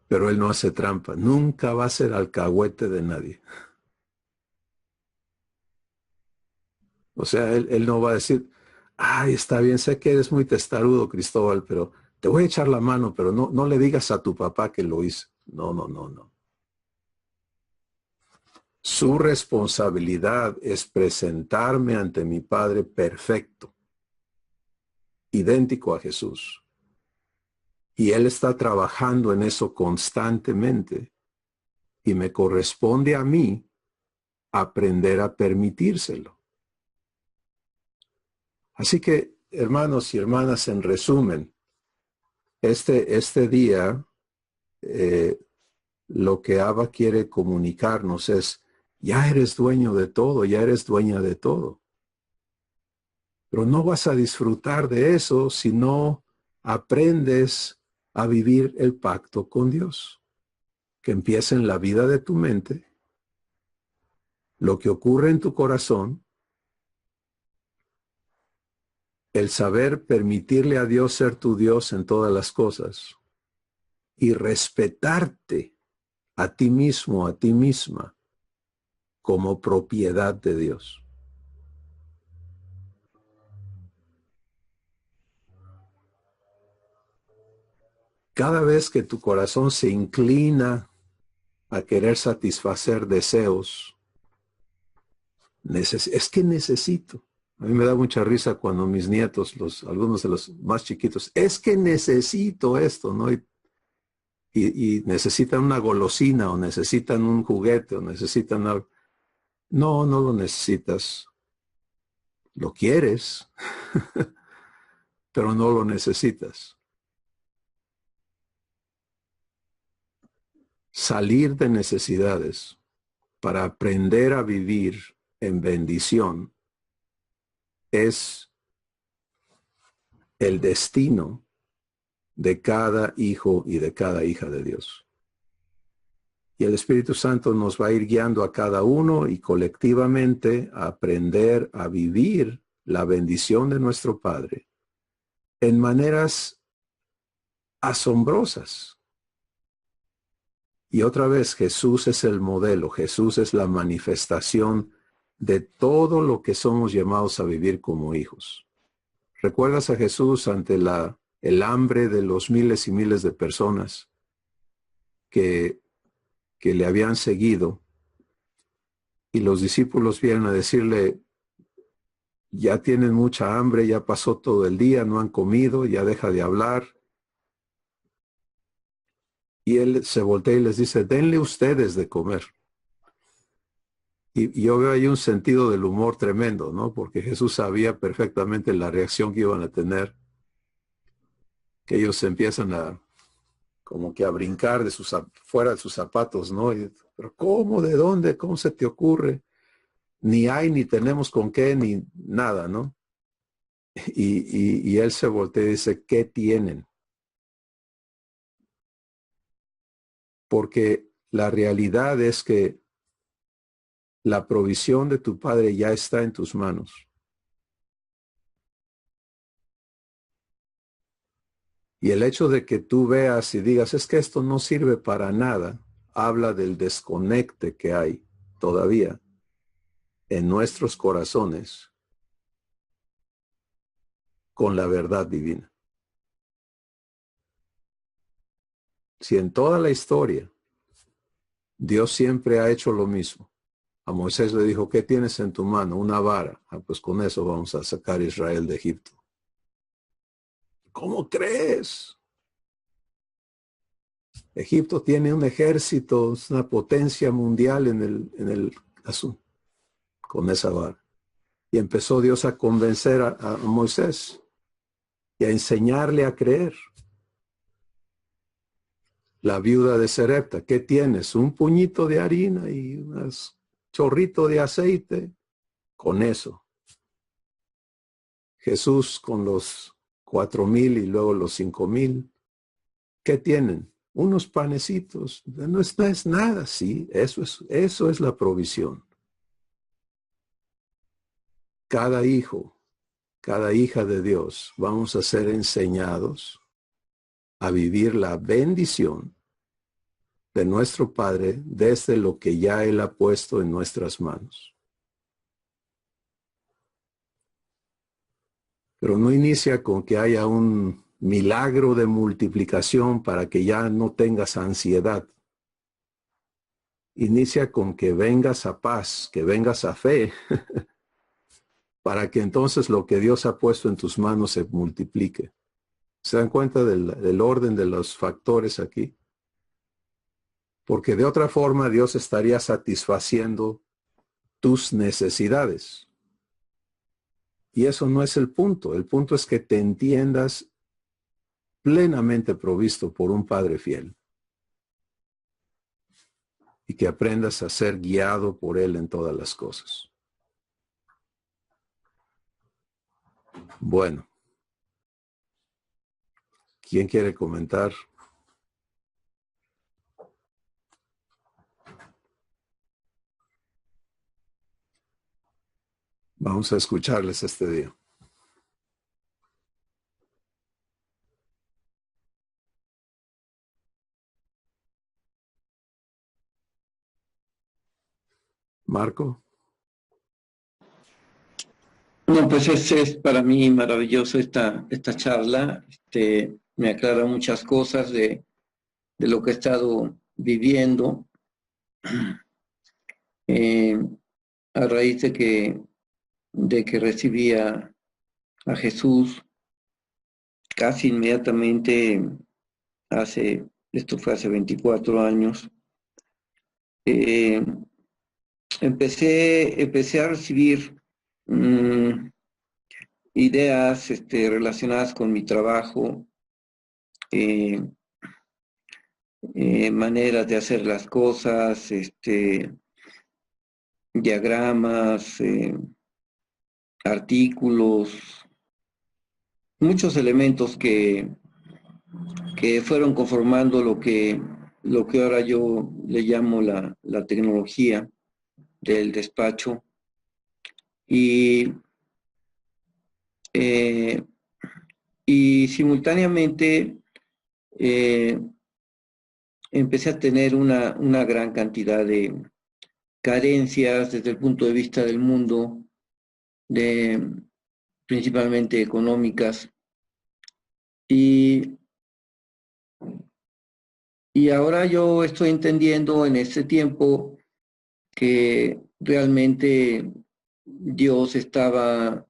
Pero Él no hace trampa, nunca va a ser alcahuete de nadie. O sea, él no va a decir, ay, está bien, sé que eres muy testarudo, Cristóbal, pero te voy a echar la mano, pero no le digas a tu papá que lo hice. No, no, no, no. Su responsabilidad es presentarme ante mi Padre perfecto idéntico a Jesús. Y Él está trabajando en eso constantemente. Y me corresponde a mí aprender a permitírselo. Así que, hermanos y hermanas, en resumen, este día, lo que Abba quiere comunicarnos es, ya eres dueño de todo, ya eres dueña de todo. Pero no vas a disfrutar de eso si no aprendes a vivir el pacto con Dios, que empieza en la vida de tu mente, lo que ocurre en tu corazón, el saber permitirle a Dios ser tu Dios en todas las cosas y respetarte a ti mismo, a ti misma, como propiedad de Dios. Cada vez que tu corazón se inclina a querer satisfacer deseos, es que necesito. A mí me da mucha risa cuando mis nietos, algunos de los más chiquitos, es que necesito esto, ¿no? Y necesitan una golosina o necesitan un juguete o necesitan algo. No, no lo necesitas. Lo quieres, pero no lo necesitas. Salir de necesidades para aprender a vivir en bendición es el destino de cada hijo y de cada hija de Dios. Y el Espíritu Santo nos va a ir guiando a cada uno y colectivamente a aprender a vivir la bendición de nuestro Padre en maneras asombrosas. Y otra vez, Jesús es el modelo, Jesús es la manifestación de todo lo que somos llamados a vivir como hijos. ¿Recuerdas a Jesús ante el hambre de los miles y miles de personas que le habían seguido? Y los discípulos vienen a decirle, ya tienen mucha hambre, ya pasó todo el día, no han comido, ya deja de hablar. Y él se voltea y les dice, denle ustedes de comer. Y yo veo ahí un sentido del humor tremendo, ¿no? Porque Jesús sabía perfectamente la reacción que iban a tener, que ellos empiezan como que a brincar fuera de sus zapatos, ¿no? Pero ¿cómo? ¿De dónde? ¿Cómo se te ocurre? Ni hay, ni tenemos con qué, ni nada, ¿no? Y él se voltea y dice, ¿qué tienen? Porque la realidad es que la provisión de tu Padre ya está en tus manos. Y el hecho de que tú veas y digas, es que esto no sirve para nada, habla del desconecte que hay todavía en nuestros corazones con la verdad divina. Si en toda la historia Dios siempre ha hecho lo mismo, a Moisés le dijo, ¿qué tienes en tu mano? Una vara. Ah, pues con eso vamos a sacar a Israel de Egipto. ¿Cómo crees? Egipto tiene un ejército, es una potencia mundial en el asunto, con esa vara. Y empezó Dios a convencer a Moisés y a enseñarle a creer. La viuda de Serepta, ¿qué tienes? Un puñito de harina y un chorrito de aceite. Con eso. Jesús con los 4,000 y luego los 5,000. ¿Qué tienen? Unos panecitos. No es nada, sí. Eso es la provisión. Cada hijo, cada hija de Dios, vamos a ser enseñados a vivir la bendición de nuestro Padre desde lo que ya Él ha puesto en nuestras manos. Pero no inicia con que haya un milagro de multiplicación para que ya no tengas ansiedad. Inicia con que vengas a paz, que vengas a fe para que entonces lo que Dios ha puesto en tus manos se multiplique. ¿Se dan cuenta del orden de los factores aquí? Porque de otra forma Dios estaría satisfaciendo tus necesidades. Y eso no es el punto. El punto es que te entiendas plenamente provisto por un Padre fiel y que aprendas a ser guiado por Él en todas las cosas. Bueno, ¿quién quiere comentar? Vamos a escucharles este día. Marco. No, pues es para mí maravilloso esta charla. Me aclara muchas cosas de lo que he estado viviendo. A raíz de que recibí a Jesús, casi inmediatamente, esto fue hace 24 años, eh, empecé a recibir ideas relacionadas con mi trabajo, maneras de hacer las cosas, diagramas, artículos, muchos elementos que fueron conformando lo que ahora yo le llamo la tecnología del despacho. Y, y simultáneamente empecé a tener una gran cantidad de carencias desde el punto de vista del mundo, principalmente económicas. Y ahora yo estoy entendiendo en este tiempo que realmente Dios estaba,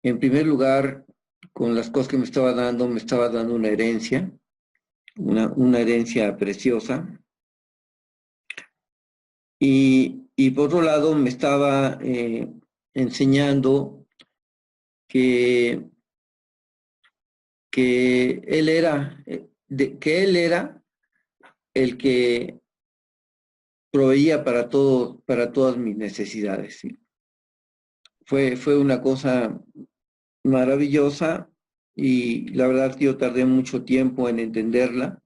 en primer lugar, con las cosas que me estaba dando una herencia, una herencia preciosa. Y por otro lado me estaba enseñando que Él era, el que proveía para todas mis necesidades, ¿sí? Fue una cosa maravillosa y la verdad que yo tardé mucho tiempo en entenderla,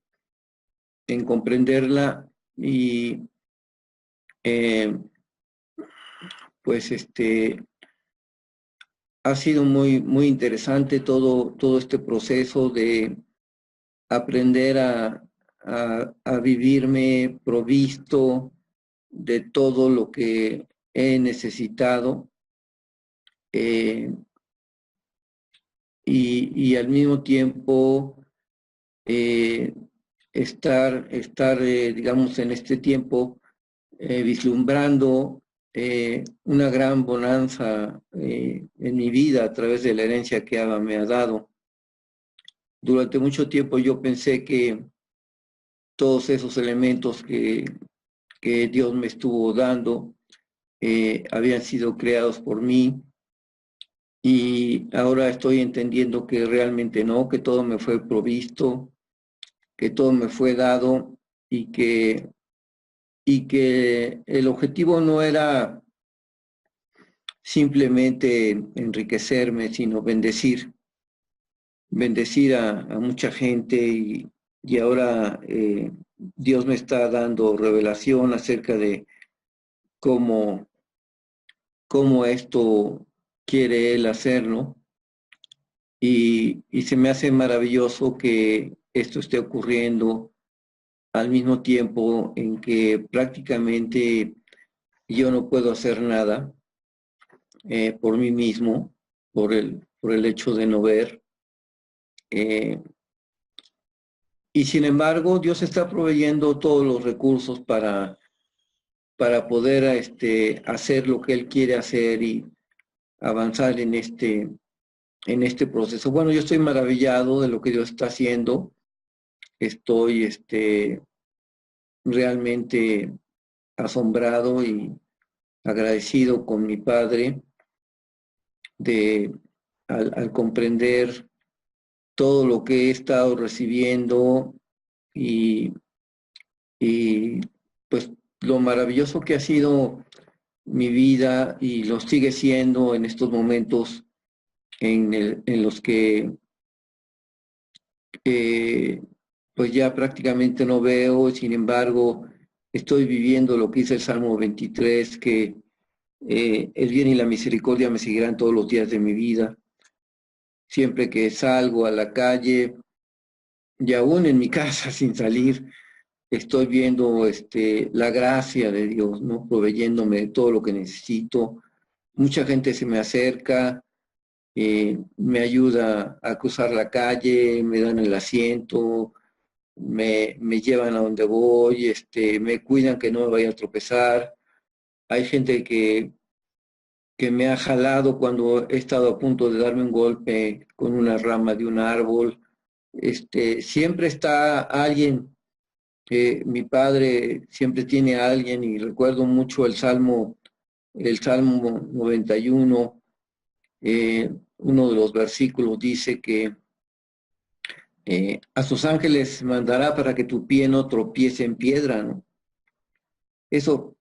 en comprenderla y pues ha sido muy, muy interesante todo este proceso de aprender a vivirme provisto de todo lo que he necesitado, y al mismo tiempo estar digamos, en este tiempo vislumbrando una gran bonanza en mi vida a través de la herencia que Abba me ha dado. Durante mucho tiempo yo pensé que todos esos elementos que Dios me estuvo dando habían sido creados por mí, y ahora estoy entendiendo que realmente no, que todo me fue provisto, que todo me fue dado, y que el objetivo no era simplemente enriquecerme, sino bendecir a mucha gente, y ahora Dios me está dando revelación acerca de cómo esto quiere Él hacerlo, y se me hace maravilloso que esto esté ocurriendo al mismo tiempo en que prácticamente yo no puedo hacer nada por mí mismo, por el hecho de no ver. Y sin embargo, Dios está proveyendo todos los recursos para poder hacer lo que Él quiere hacer, y avanzar en este proceso. Bueno, yo estoy maravillado de lo que Dios está haciendo. Estoy realmente asombrado y agradecido con mi padre de al comprender todo lo que he estado recibiendo y, y pues lo maravilloso que ha sido mi vida y lo sigue siendo en estos momentos en los que pues ya prácticamente no veo. Sin embargo, estoy viviendo lo que dice el Salmo 23, que el bien y la misericordia me seguirán todos los días de mi vida. Siempre que salgo a la calle y aún en mi casa sin salir, estoy viendo la gracia de Dios, ¿no? Proveyéndome de todo lo que necesito. Mucha gente se me acerca, me ayuda a cruzar la calle, me dan el asiento, me llevan a donde voy, me cuidan que no me vaya a tropezar. Hay gente que me ha jalado cuando he estado a punto de darme un golpe con una rama de un árbol. Siempre está alguien, mi padre siempre tiene a alguien, y recuerdo mucho el Salmo 91, uno de los versículos dice que a sus ángeles mandará para que tu pie no tropiece en piedra, ¿no? Eso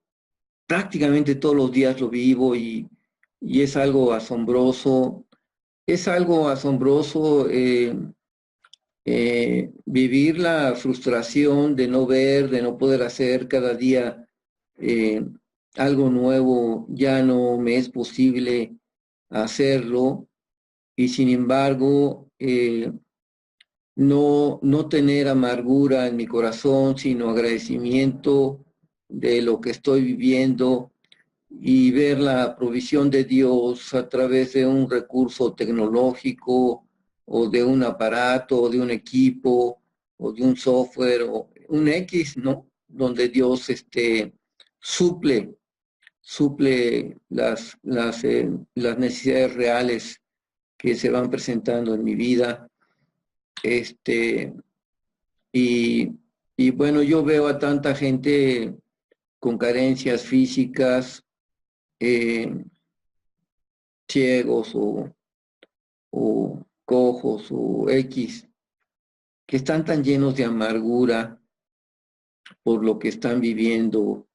prácticamente todos los días lo vivo y es algo asombroso. Es algo asombroso vivir la frustración de no ver, de no poder hacer cada día eh, algo nuevo. Ya no me es posible hacerlo y sin embargo no tener amargura en mi corazón, sino agradecimiento de lo que estoy viviendo y ver la provisión de Dios a través de un recurso tecnológico o de un aparato o de un equipo o de un software o un X, ¿no? Donde Dios suple, suple las necesidades reales que se van presentando en mi vida. Este, y, y bueno, yo veo a tanta gente con carencias físicas, eh, ciegos o cojos o X, que están tan llenos de amargura por lo que están viviendo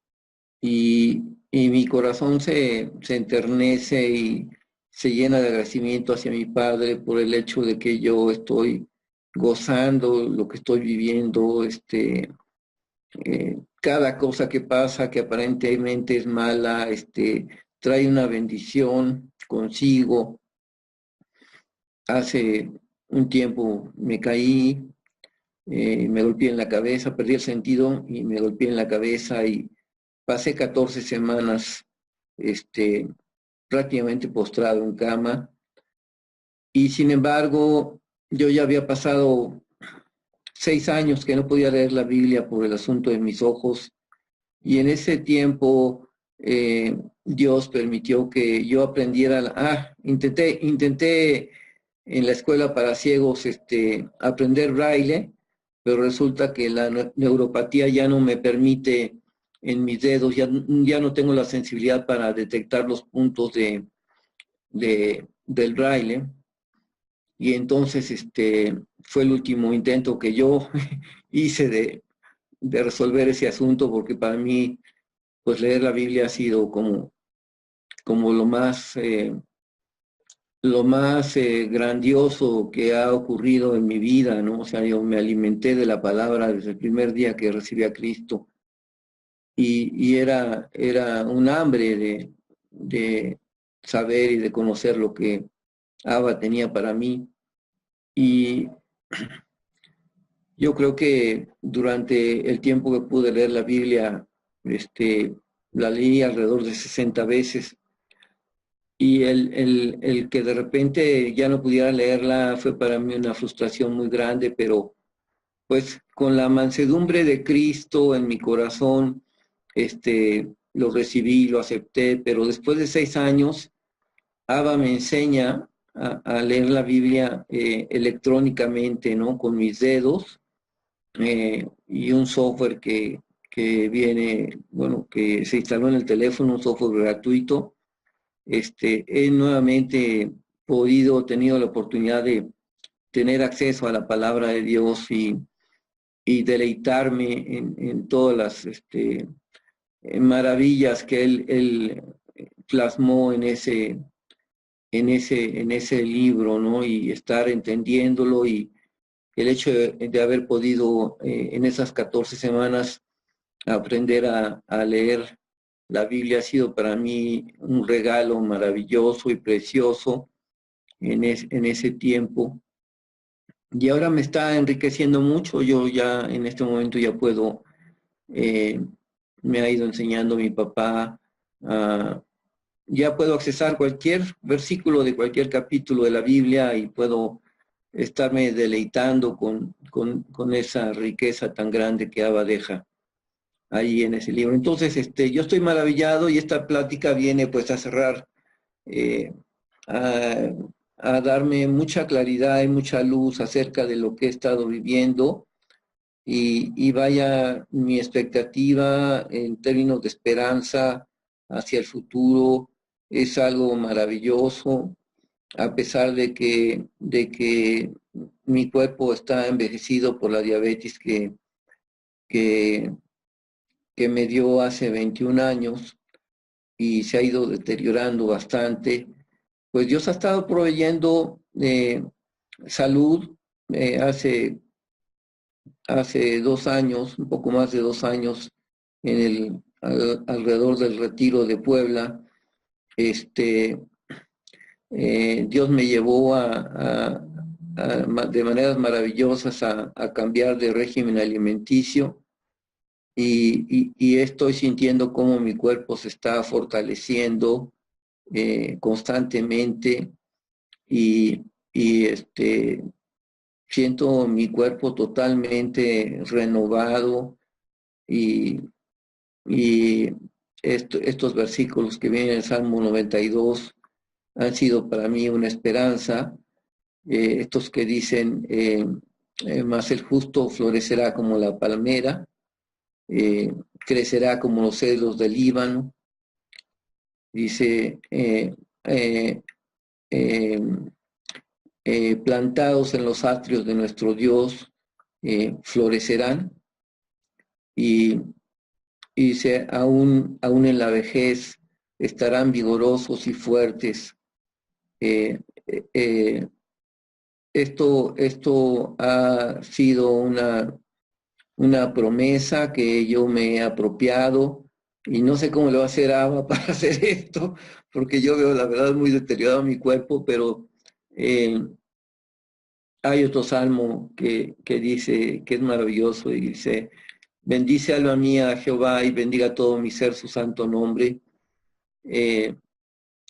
y mi corazón se enternece y se llena de agradecimiento hacia mi Padre por el hecho de que yo estoy gozando lo que estoy viviendo, cada cosa que pasa que aparentemente es mala, trae una bendición consigo. Hace un tiempo me caí, me golpeé en la cabeza, perdí el sentido y me golpeé en la cabeza y pasé 14 semanas este, prácticamente postrado en cama. Y sin embargo, yo ya había pasado 6 años que no podía leer la Biblia por el asunto de mis ojos. Y en ese tiempo Dios permitió que yo aprendiera. Intenté en la escuela para ciegos aprender braille, pero resulta que la neuropatía ya no me permite en mis dedos, ya no tengo la sensibilidad para detectar los puntos del braille. Y entonces fue el último intento que yo hice de resolver ese asunto, porque para mí pues leer la Biblia ha sido como lo más grandioso que ha ocurrido en mi vida, ¿no? O sea, yo me alimenté de la palabra desde el primer día que recibí a Cristo y era un hambre de saber y de conocer lo que Abba tenía para mí. Y yo creo que durante el tiempo que pude leer la Biblia, la leí alrededor de 60 veces. Y el que de repente ya no pudiera leerla fue para mí una frustración muy grande, pero pues con la mansedumbre de Cristo en mi corazón, lo recibí, lo acepté, pero después de 6 años Ava me enseña a leer la Biblia electrónicamente, ¿no? Con mis dedos y un software que viene, bueno, que se instaló en el teléfono, un software gratuito. He nuevamente tenido la oportunidad de tener acceso a la palabra de Dios y deleitarme en todas las maravillas que él plasmó en ese libro, ¿no? Y estar entendiéndolo y el hecho de haber podido en esas 14 semanas aprender a leer la Biblia ha sido para mí un regalo maravilloso y precioso en ese tiempo. Y ahora me está enriqueciendo mucho. Yo ya en este momento ya puedo, eh, me ha ido enseñando mi papá, ya puedo accesar cualquier versículo de cualquier capítulo de la Biblia y puedo estarme deleitando con esa riqueza tan grande que Abba deja ahí en ese libro. Entonces, yo estoy maravillado y esta plática viene pues a cerrar, eh, a, a darme mucha claridad y mucha luz acerca de lo que he estado viviendo y vaya mi expectativa en términos de esperanza hacia el futuro es algo maravilloso, a pesar de que mi cuerpo está envejecido por la diabetes que, que me dio hace 21 años y se ha ido deteriorando bastante, pues Dios ha estado proveyendo salud. Hace 2 años, un poco más de 2 años, alrededor del Retiro de Puebla, Dios me llevó de maneras maravillosas a cambiar de régimen alimenticio y estoy sintiendo cómo mi cuerpo se está fortaleciendo constantemente y siento mi cuerpo totalmente renovado y estos versículos que vienen en el Salmo 92 han sido para mí una esperanza. Estos que dicen, más el justo florecerá como la palmera, crecerá como los cedros del Líbano. Dice, eh, eh, plantados en los atrios de nuestro Dios, florecerán y aún en la vejez estarán vigorosos y fuertes. Eh, eh, esto ha sido una promesa que yo me he apropiado y no sé cómo le va a hacer Abba para hacer esto, porque yo veo la verdad muy deteriorado mi cuerpo, pero hay otro salmo que dice, que es maravilloso y dice, bendice alma mía a Jehová y bendiga todo mi ser su santo nombre. Él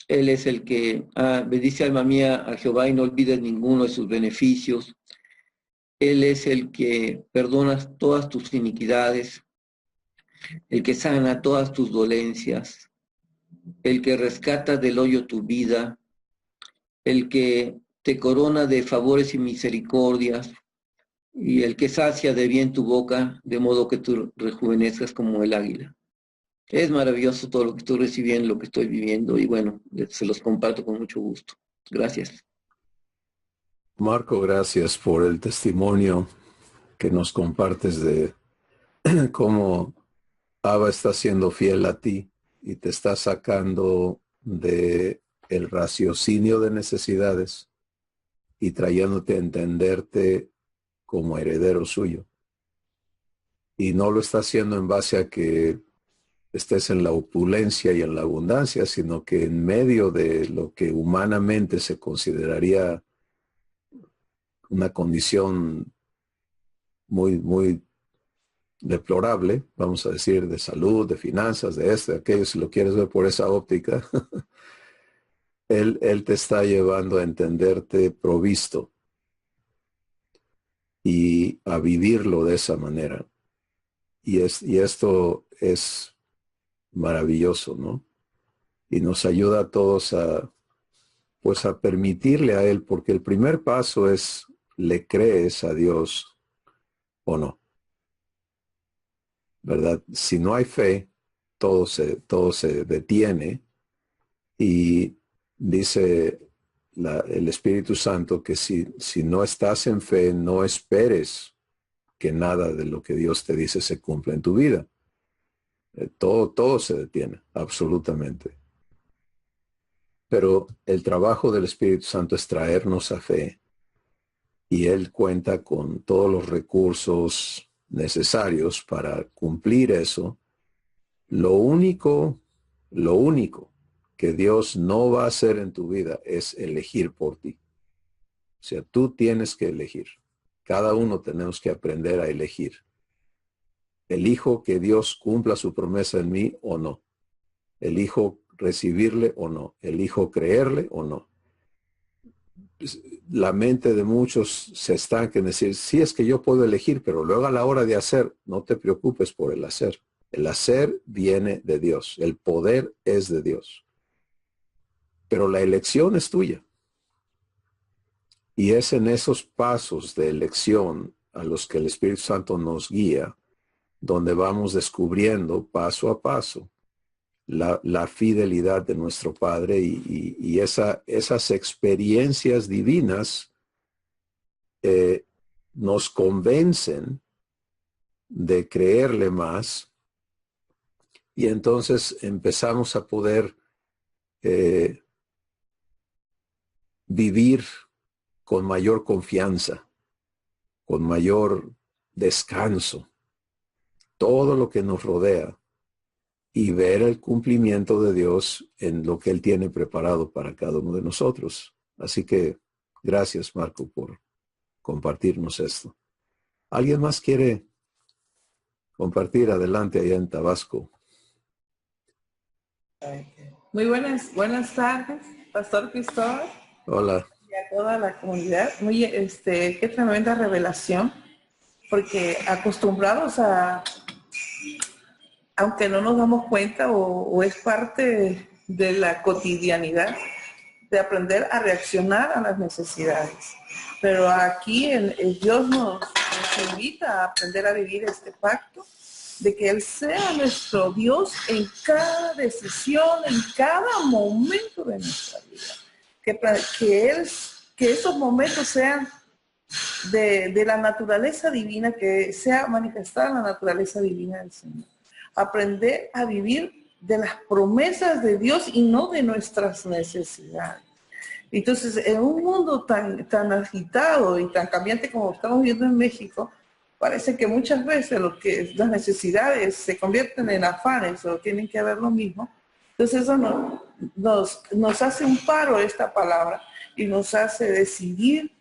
es el que bendice alma mía a Jehová y no olvides ninguno de sus beneficios. Él es el que perdona todas tus iniquidades, el que sana todas tus dolencias, el que rescata del hoyo tu vida, el que te corona de favores y misericordias, y el que sacia de bien tu boca, de modo que tú rejuvenezcas como el águila. Es maravilloso todo lo que estoy recibiendo, lo que estoy viviendo, y bueno, se los comparto con mucho gusto. Gracias. Marco, gracias por el testimonio que nos compartes de cómo Abba está siendo fiel a ti y te está sacando de el raciocinio de necesidades y trayéndote a entenderte como heredero suyo. Y no lo está haciendo en base a que estés en la opulencia y en la abundancia, sino que en medio de lo que humanamente se consideraría una condición muy, muy deplorable, vamos a decir, de salud, de finanzas, de esto, de aquello, si lo quieres ver por esa óptica, él te está llevando a entenderte provisto y a vivirlo de esa manera. Y esto es maravilloso, ¿no? Y nos ayuda a todos pues a permitirle a Él, porque el primer paso es, ¿le crees a Dios o no? ¿Verdad? Si no hay fe, todo se detiene, y dice el Espíritu Santo que si no estás en fe, no esperes que nada de lo que Dios te dice se cumpla en tu vida. Todo se detiene, absolutamente. Pero el trabajo del Espíritu Santo es traernos a fe, y Él cuenta con todos los recursos necesarios para cumplir eso. Lo único que Dios no va a hacer en tu vida es elegir por ti. O sea, tú tienes que elegir. Cada uno tenemos que aprender a elegir. ¿Elijo que Dios cumpla su promesa en mí o no? ¿Elijo recibirle o no? ¿Elijo creerle o no? La mente de muchos se estanca en decir, sí, es que yo puedo elegir, pero luego a la hora de hacer, no te preocupes por el hacer. El hacer viene de Dios. El poder es de Dios. Pero la elección es tuya. Y es en esos pasos de elección a los que el Espíritu Santo nos guía, donde vamos descubriendo paso a paso la fidelidad de nuestro Padre, y esas experiencias divinas nos convencen de creerle más, y entonces empezamos a poder vivir con mayor confianza, con mayor descanso, todo lo que nos rodea, y ver el cumplimiento de Dios en lo que Él tiene preparado para cada uno de nosotros. Así que gracias, Marco, por compartirnos esto. ¿Alguien más quiere compartir? Adelante, allá en Tabasco. Muy buenas tardes, Pastor Cristóbal. Hola. Y a toda la comunidad. Qué tremenda revelación, porque acostumbrados a, aunque no nos damos cuenta o es parte de la cotidianidad, de aprender a reaccionar a las necesidades. Pero aquí Dios nos invita a aprender a vivir este pacto, de que Él sea nuestro Dios en cada decisión, en cada momento de nuestra vida. Que esos momentos sean de la naturaleza divina, que sea manifestada la naturaleza divina del Señor. Aprender a vivir de las promesas de Dios y no de nuestras necesidades. Entonces, en un mundo tan agitado y tan cambiante como estamos viendo en México, parece que muchas veces las necesidades se convierten en afanes o tienen que haber lo mismo. Entonces eso nos hace un paro esta palabra y nos hace decidir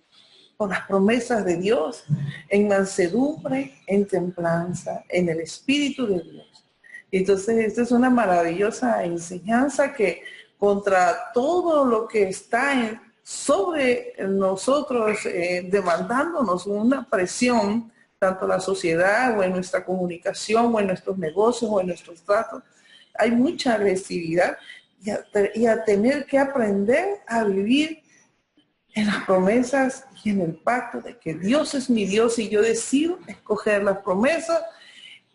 por las promesas de Dios, en mansedumbre, en templanza, en el Espíritu de Dios. Entonces esta es una maravillosa enseñanza que contra todo lo que está sobre nosotros, demandándonos una presión, tanto la sociedad o en nuestra comunicación o en nuestros negocios o en nuestros tratos, hay mucha agresividad y a tener que aprender a vivir en las promesas y en el pacto de que Dios es mi Dios y yo decido escoger las promesas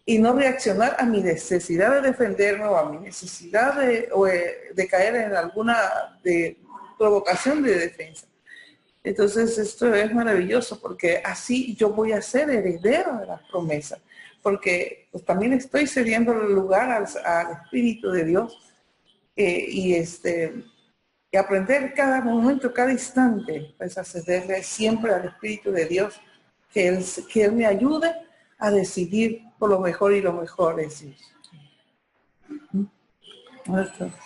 y no reaccionar a mi necesidad de defenderme o a mi necesidad de caer en alguna provocación de defensa. Entonces esto es maravilloso porque así yo voy a ser heredero de las promesas, porque pues, también estoy cediendo el lugar al Espíritu de Dios y aprender cada momento, cada instante, pues a cederle siempre al Espíritu de Dios, que Él me ayude a decidir por lo mejor y lo mejor es Dios.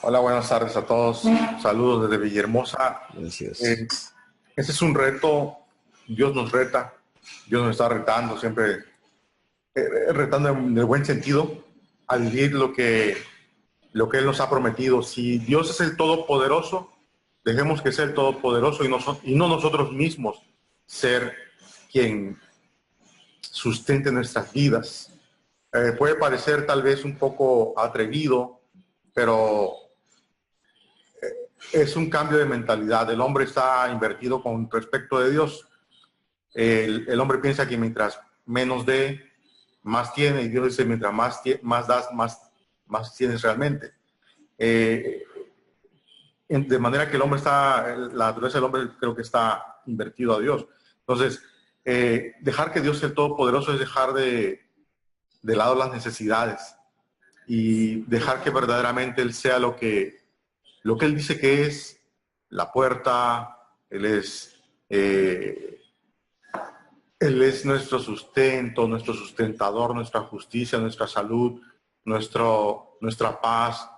Hola, buenas tardes a todos. Saludos desde Villahermosa. Gracias. Este es un reto. Dios nos reta. Dios nos está retando, siempre retando en el buen sentido a vivir lo que Él nos ha prometido. Si Dios es el Todopoderoso, dejemos que sea el Todopoderoso y no nosotros mismos ser quien sustente nuestras vidas. Puede parecer tal vez un poco atrevido, pero es un cambio de mentalidad. El hombre está invertido con respecto de Dios. El hombre piensa que mientras menos dé, más tiene, y Dios dice, mientras más das, más tienes realmente. De manera que el hombre la naturaleza del hombre creo que está invertido a Dios. Entonces, dejar que Dios sea el Todopoderoso es dejar de lado las necesidades y dejar que verdaderamente Él sea lo que Él dice que es la puerta. Él es nuestro sustento, nuestro sustentador, nuestra justicia, nuestra salud, nuestra paz.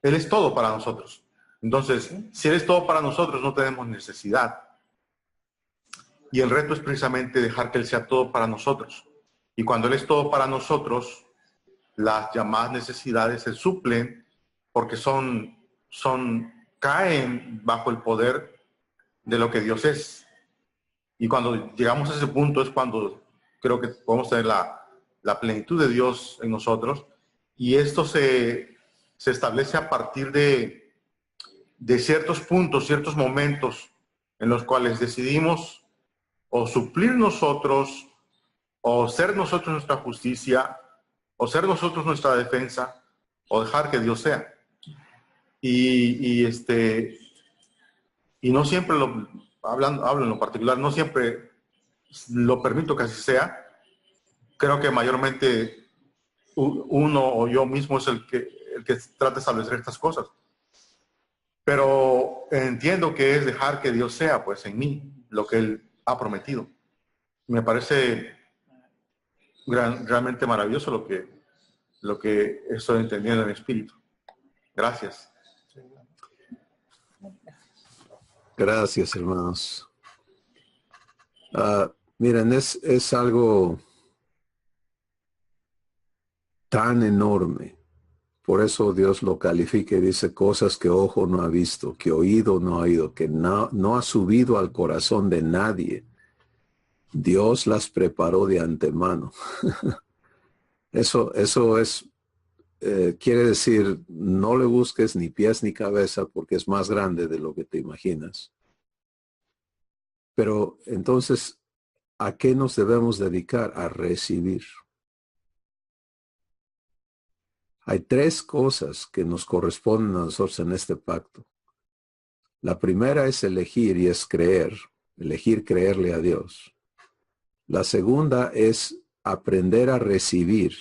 Él es todo para nosotros. Entonces, si Él es todo para nosotros, no tenemos necesidad. Y el reto es precisamente dejar que Él sea todo para nosotros. Y cuando Él es todo para nosotros, las llamadas necesidades se suplen porque caen bajo el poder de lo que Dios es. Y cuando llegamos a ese punto es cuando creo que podemos tener la plenitud de Dios en nosotros. Y esto se establece a partir de ciertos puntos, ciertos momentos en los cuales decidimos o suplir nosotros, o ser nosotros nuestra justicia, o ser nosotros nuestra defensa, o dejar que Dios sea. Y no siempre hablo en lo particular, no siempre lo permito que así sea. Creo que mayormente uno o yo mismo es el que trata de establecer estas cosas. Pero entiendo que es dejar que Dios sea, pues, en mí, lo que Él ha prometido. Me parece realmente maravilloso lo que estoy entendiendo en mi espíritu. Gracias. Gracias, hermanos. Miren, es algo tan enorme. Por eso Dios lo califica y dice cosas que ojo no ha visto, que oído no ha oído, que no ha subido al corazón de nadie. Dios las preparó de antemano. Eso es, quiere decir, no le busques ni pies ni cabeza porque es más grande de lo que te imaginas. Pero entonces, ¿a qué nos debemos dedicar? A recibir. Hay tres cosas que nos corresponden a nosotros en este pacto. La primera es elegir y es creer. Elegir creerle a Dios. La segunda es aprender a recibir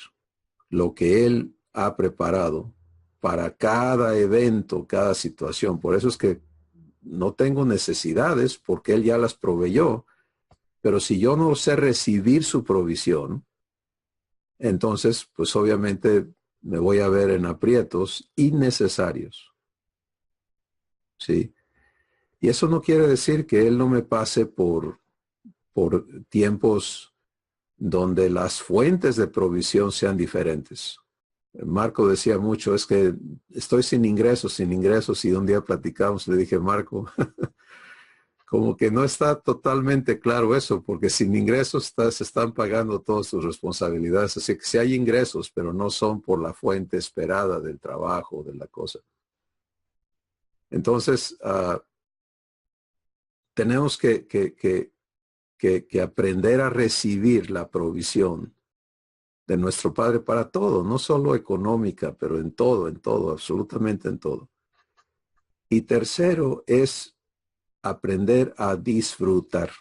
lo que Él ha preparado para cada evento, cada situación. Por eso es que no tengo necesidades porque Él ya las proveyó. Pero si yo no sé recibir su provisión, entonces, pues obviamente me voy a ver en aprietos innecesarios. ¿Sí? Y eso no quiere decir que Él no me pase por tiempos donde las fuentes de provisión sean diferentes. Marco decía mucho, es que estoy sin ingresos, y un día platicamos, le dije, Marco, como que no está totalmente claro eso, porque sin ingresos se están pagando todas sus responsabilidades. Así que sí hay ingresos, pero no son por la fuente esperada del trabajo, de la cosa. Entonces, tenemos que aprender a recibir la provisión de nuestro Padre para todo, no solo económica, pero en todo, absolutamente en todo. Y tercero es aprender a disfrutar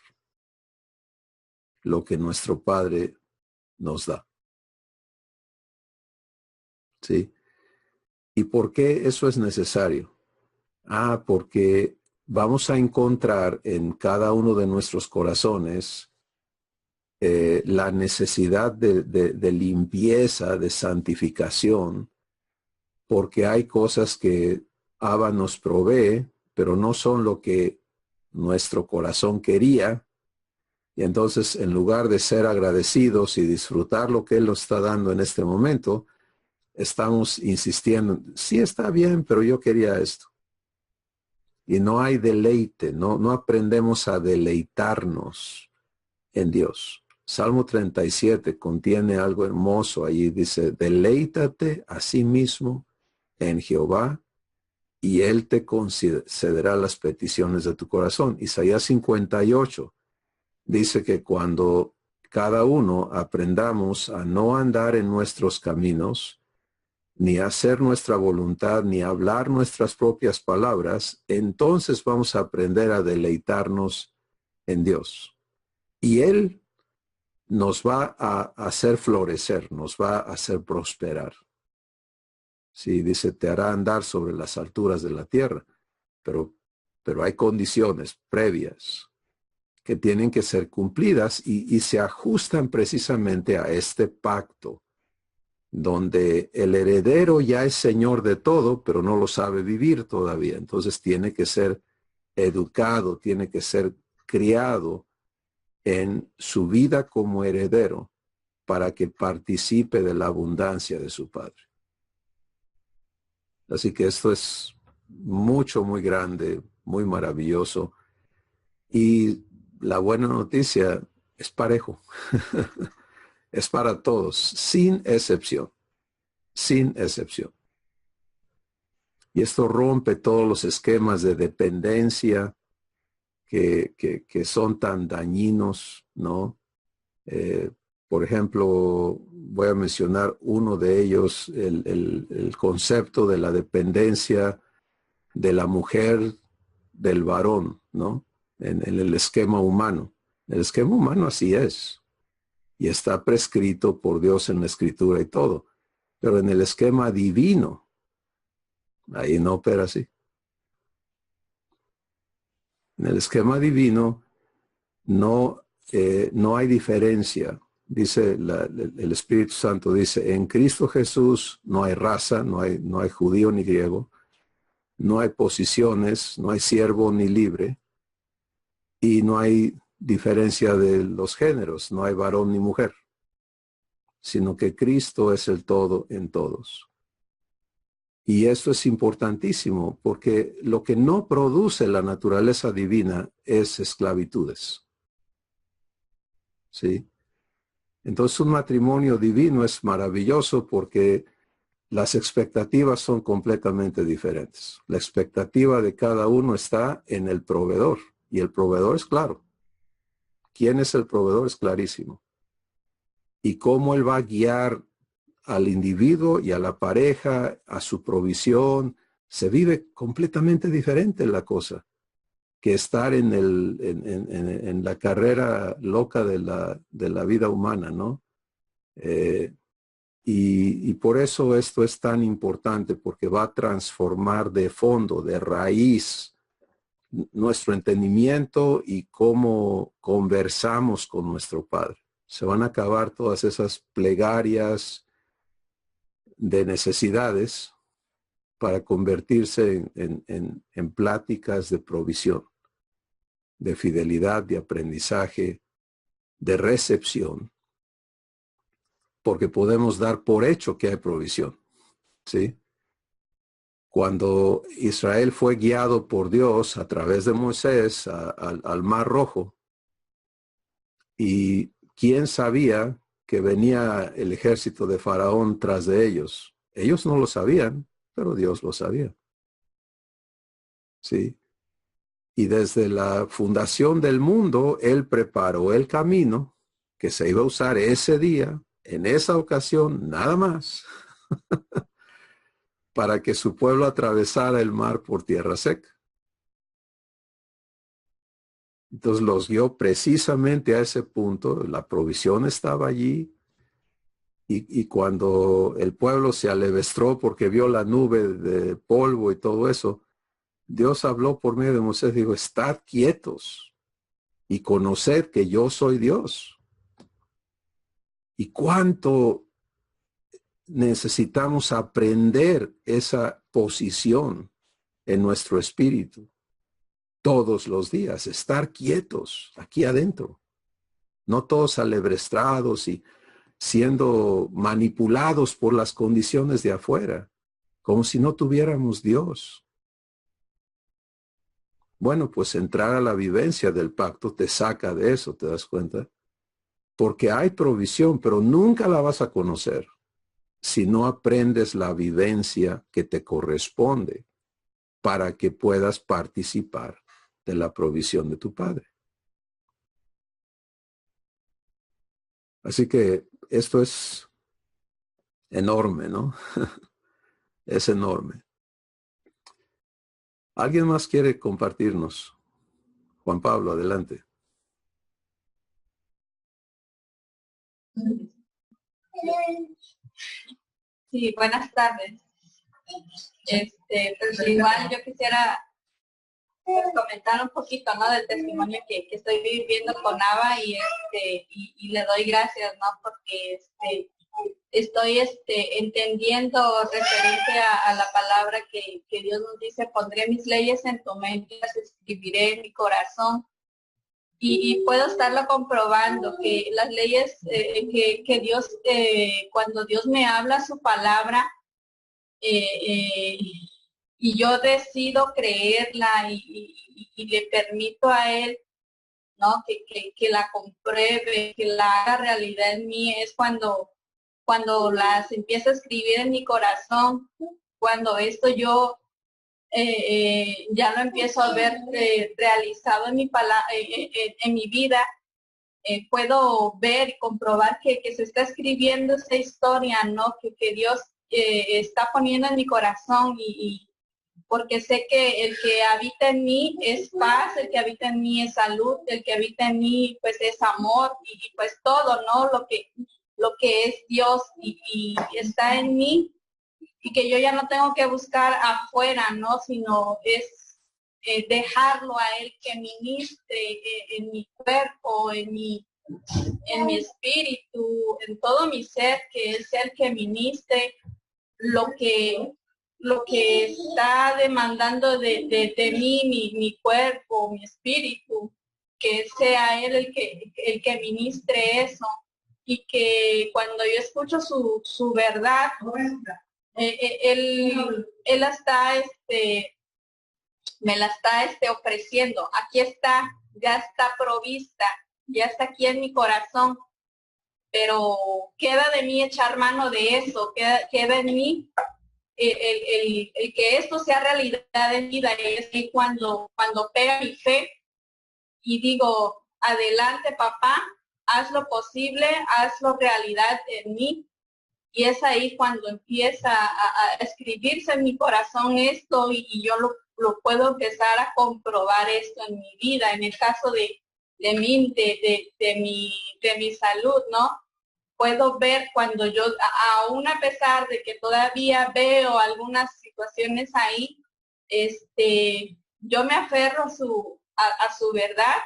lo que nuestro Padre nos da. ¿Sí? ¿Y por qué eso es necesario? Porque vamos a encontrar en cada uno de nuestros corazones la necesidad de limpieza, de santificación, porque hay cosas que Abba nos provee, pero no son lo que nuestro corazón quería. Y entonces, en lugar de ser agradecidos y disfrutar lo que Él nos está dando en este momento, estamos insistiendo, sí está bien, pero yo quería esto. Y no hay deleite, no aprendemos a deleitarnos en Dios. Salmo 37 contiene algo hermoso allí. Dice, deleítate a sí mismo en Jehová y Él te concederá las peticiones de tu corazón. Isaías 58 dice que cuando cada uno aprendamos a no andar en nuestros caminos, ni hacer nuestra voluntad, ni hablar nuestras propias palabras, entonces vamos a aprender a deleitarnos en Dios. Y Él nos va a hacer florecer, nos va a hacer prosperar. Sí, dice, te hará andar sobre las alturas de la tierra, pero hay condiciones previas que tienen que ser cumplidas y se ajustan precisamente a este pacto, donde el heredero ya es señor de todo, pero no lo sabe vivir todavía. Entonces tiene que ser educado, tiene que ser criado en su vida como heredero para que participe de la abundancia de su padre. Así que esto es mucho, muy grande, muy maravilloso. Y la buena noticia es parejo. Es para todos, sin excepción. Sin excepción. Y esto rompe todos los esquemas de dependencia que son tan dañinos, ¿no? Por ejemplo, voy a mencionar uno de ellos, el concepto de la dependencia de la mujer del varón, ¿no? En el esquema humano. El esquema humano así es. Y está prescrito por Dios en la Escritura y todo. Pero en el esquema divino, ahí no opera así. En el esquema divino no hay diferencia. Dice el Espíritu Santo, dice, en Cristo Jesús no hay raza, no hay judío ni griego, no hay posiciones, no hay siervo ni libre, y no hay diferencia de los géneros, no hay varón ni mujer, sino que Cristo es el todo en todos. Y esto es importantísimo porque lo que no produce la naturaleza divina es esclavitudes. ¿Sí? Entonces un matrimonio divino es maravilloso porque las expectativas son completamente diferentes. La expectativa de cada uno está en el proveedor y el proveedor es claro. ¿Quién es el proveedor? Es clarísimo. Y cómo él va a guiar al individuo y a la pareja, a su provisión, se vive completamente diferente la cosa que estar en la carrera loca de la vida humana, ¿no? Y por eso esto es tan importante, porque va a transformar de fondo, de raíz, nuestro entendimiento y cómo conversamos con nuestro Padre. Se van a acabar todas esas plegarias de necesidades para convertirse en pláticas de provisión, de fidelidad, de aprendizaje, de recepción, porque podemos dar por hecho que hay provisión, ¿sí? Cuando Israel fue guiado por Dios a través de Moisés al Mar Rojo, y quién sabía que venía el ejército de Faraón tras de ellos. Ellos no lo sabían, pero Dios lo sabía. ¿Sí? Y desde la fundación del mundo, Él preparó el camino que se iba a usar ese día, en esa ocasión, nada más, para que su pueblo atravesara el mar por tierra seca. Entonces los guió precisamente a ese punto, la provisión estaba allí, y cuando el pueblo se alevestró porque vio la nube de polvo y todo eso, Dios habló por medio de Moisés, dijo, estad quietos y conoced que yo soy Dios. Y cuánto necesitamos aprender esa posición en nuestro espíritu todos los días, estar quietos aquí adentro, no todos alevestrados y siendo manipulados por las condiciones de afuera, como si no tuviéramos Dios. Bueno, pues entrar a la vivencia del pacto te saca de eso, ¿te das cuenta? Porque hay provisión, pero nunca la vas a conocer si no aprendes la vivencia que te corresponde para que puedas participar de la provisión de tu Padre. Así que esto es enorme, ¿no? Es enorme. ¿Alguien más quiere compartirnos? Juan Pablo, adelante. Sí, buenas tardes. Pues igual yo quisiera comentar un poquito, ¿no? Del testimonio que estoy viviendo con Ava y le doy gracias, ¿no? Porque estoy entendiendo referente a la palabra que Dios nos dice: pondré mis leyes en tu mente, las escribiré en mi corazón. Y puedo estarlo comprobando, que las leyes que Dios, cuando Dios me habla su palabra, y yo decido creerla y le permito a Él, ¿no? Que la compruebe, que la haga realidad en mí, es cuando las empiezo a escribir en mi corazón, cuando esto yo ya lo empiezo a ver realizado en mi vida, puedo ver y comprobar que se está escribiendo esta historia, ¿no? Que Dios está poniendo en mi corazón, y porque sé que el que habita en mí es paz, el que habita en mí es salud, el que habita en mí pues es amor, y pues todo, ¿no? Lo que es Dios y está en mí, y que yo ya no tengo que buscar afuera, ¿no? Sino es dejarlo a Él que ministre en mi cuerpo, en mi espíritu, en todo mi ser, que es el que ministre lo que está demandando de mí, mi cuerpo, mi espíritu, que sea Él el que ministre eso, y que cuando yo escucho su verdad, él está me la está ofreciendo. Aquí está, ya está provista, ya está aquí en mi corazón, pero queda de mí echar mano de eso, queda en mí el que esto sea realidad en mi vida. Y es que cuando pega mi fe y digo: adelante, papá, haz lo posible, hazlo realidad en mí. Y es ahí cuando empieza a escribirse en mi corazón esto, y yo lo puedo empezar a comprobar esto en mi vida, en el caso de mi salud, ¿no? Puedo ver cuando yo, aún a pesar de que todavía veo algunas situaciones ahí, yo me aferro a su verdad,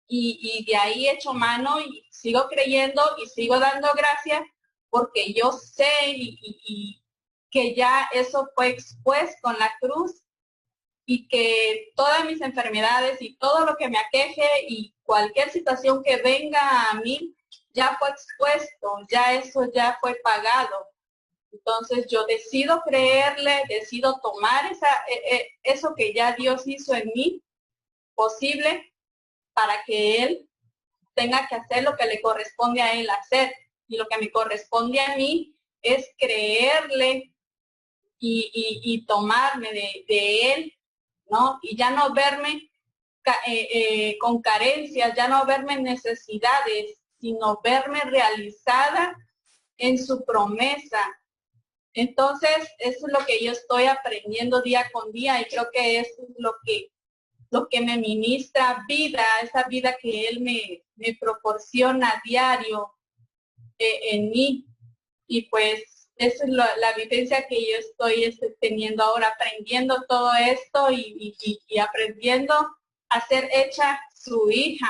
y de ahí echo mano y sigo creyendo y sigo dando gracias, porque yo sé y que ya eso fue expuesto en la cruz, y que todas mis enfermedades y todo lo que me aqueje y cualquier situación que venga a mí ya fue expuesto, ya eso ya fue pagado. Entonces yo decido creerle, decido tomar eso que ya Dios hizo en mí posible, para que Él tenga que hacer lo que le corresponde a Él hacer. Y lo que me corresponde a mí es creerle y tomarme de Él, ¿no? Y ya no verme con carencias, ya no verme en necesidades, sino verme realizada en su promesa. Entonces, eso es lo que yo estoy aprendiendo día con día, y creo que eso es lo que me ministra vida, esa vida que Él me proporciona a diario en mí. Y pues esa es la vivencia que yo estoy teniendo ahora, aprendiendo todo esto y aprendiendo a ser hecha su hija,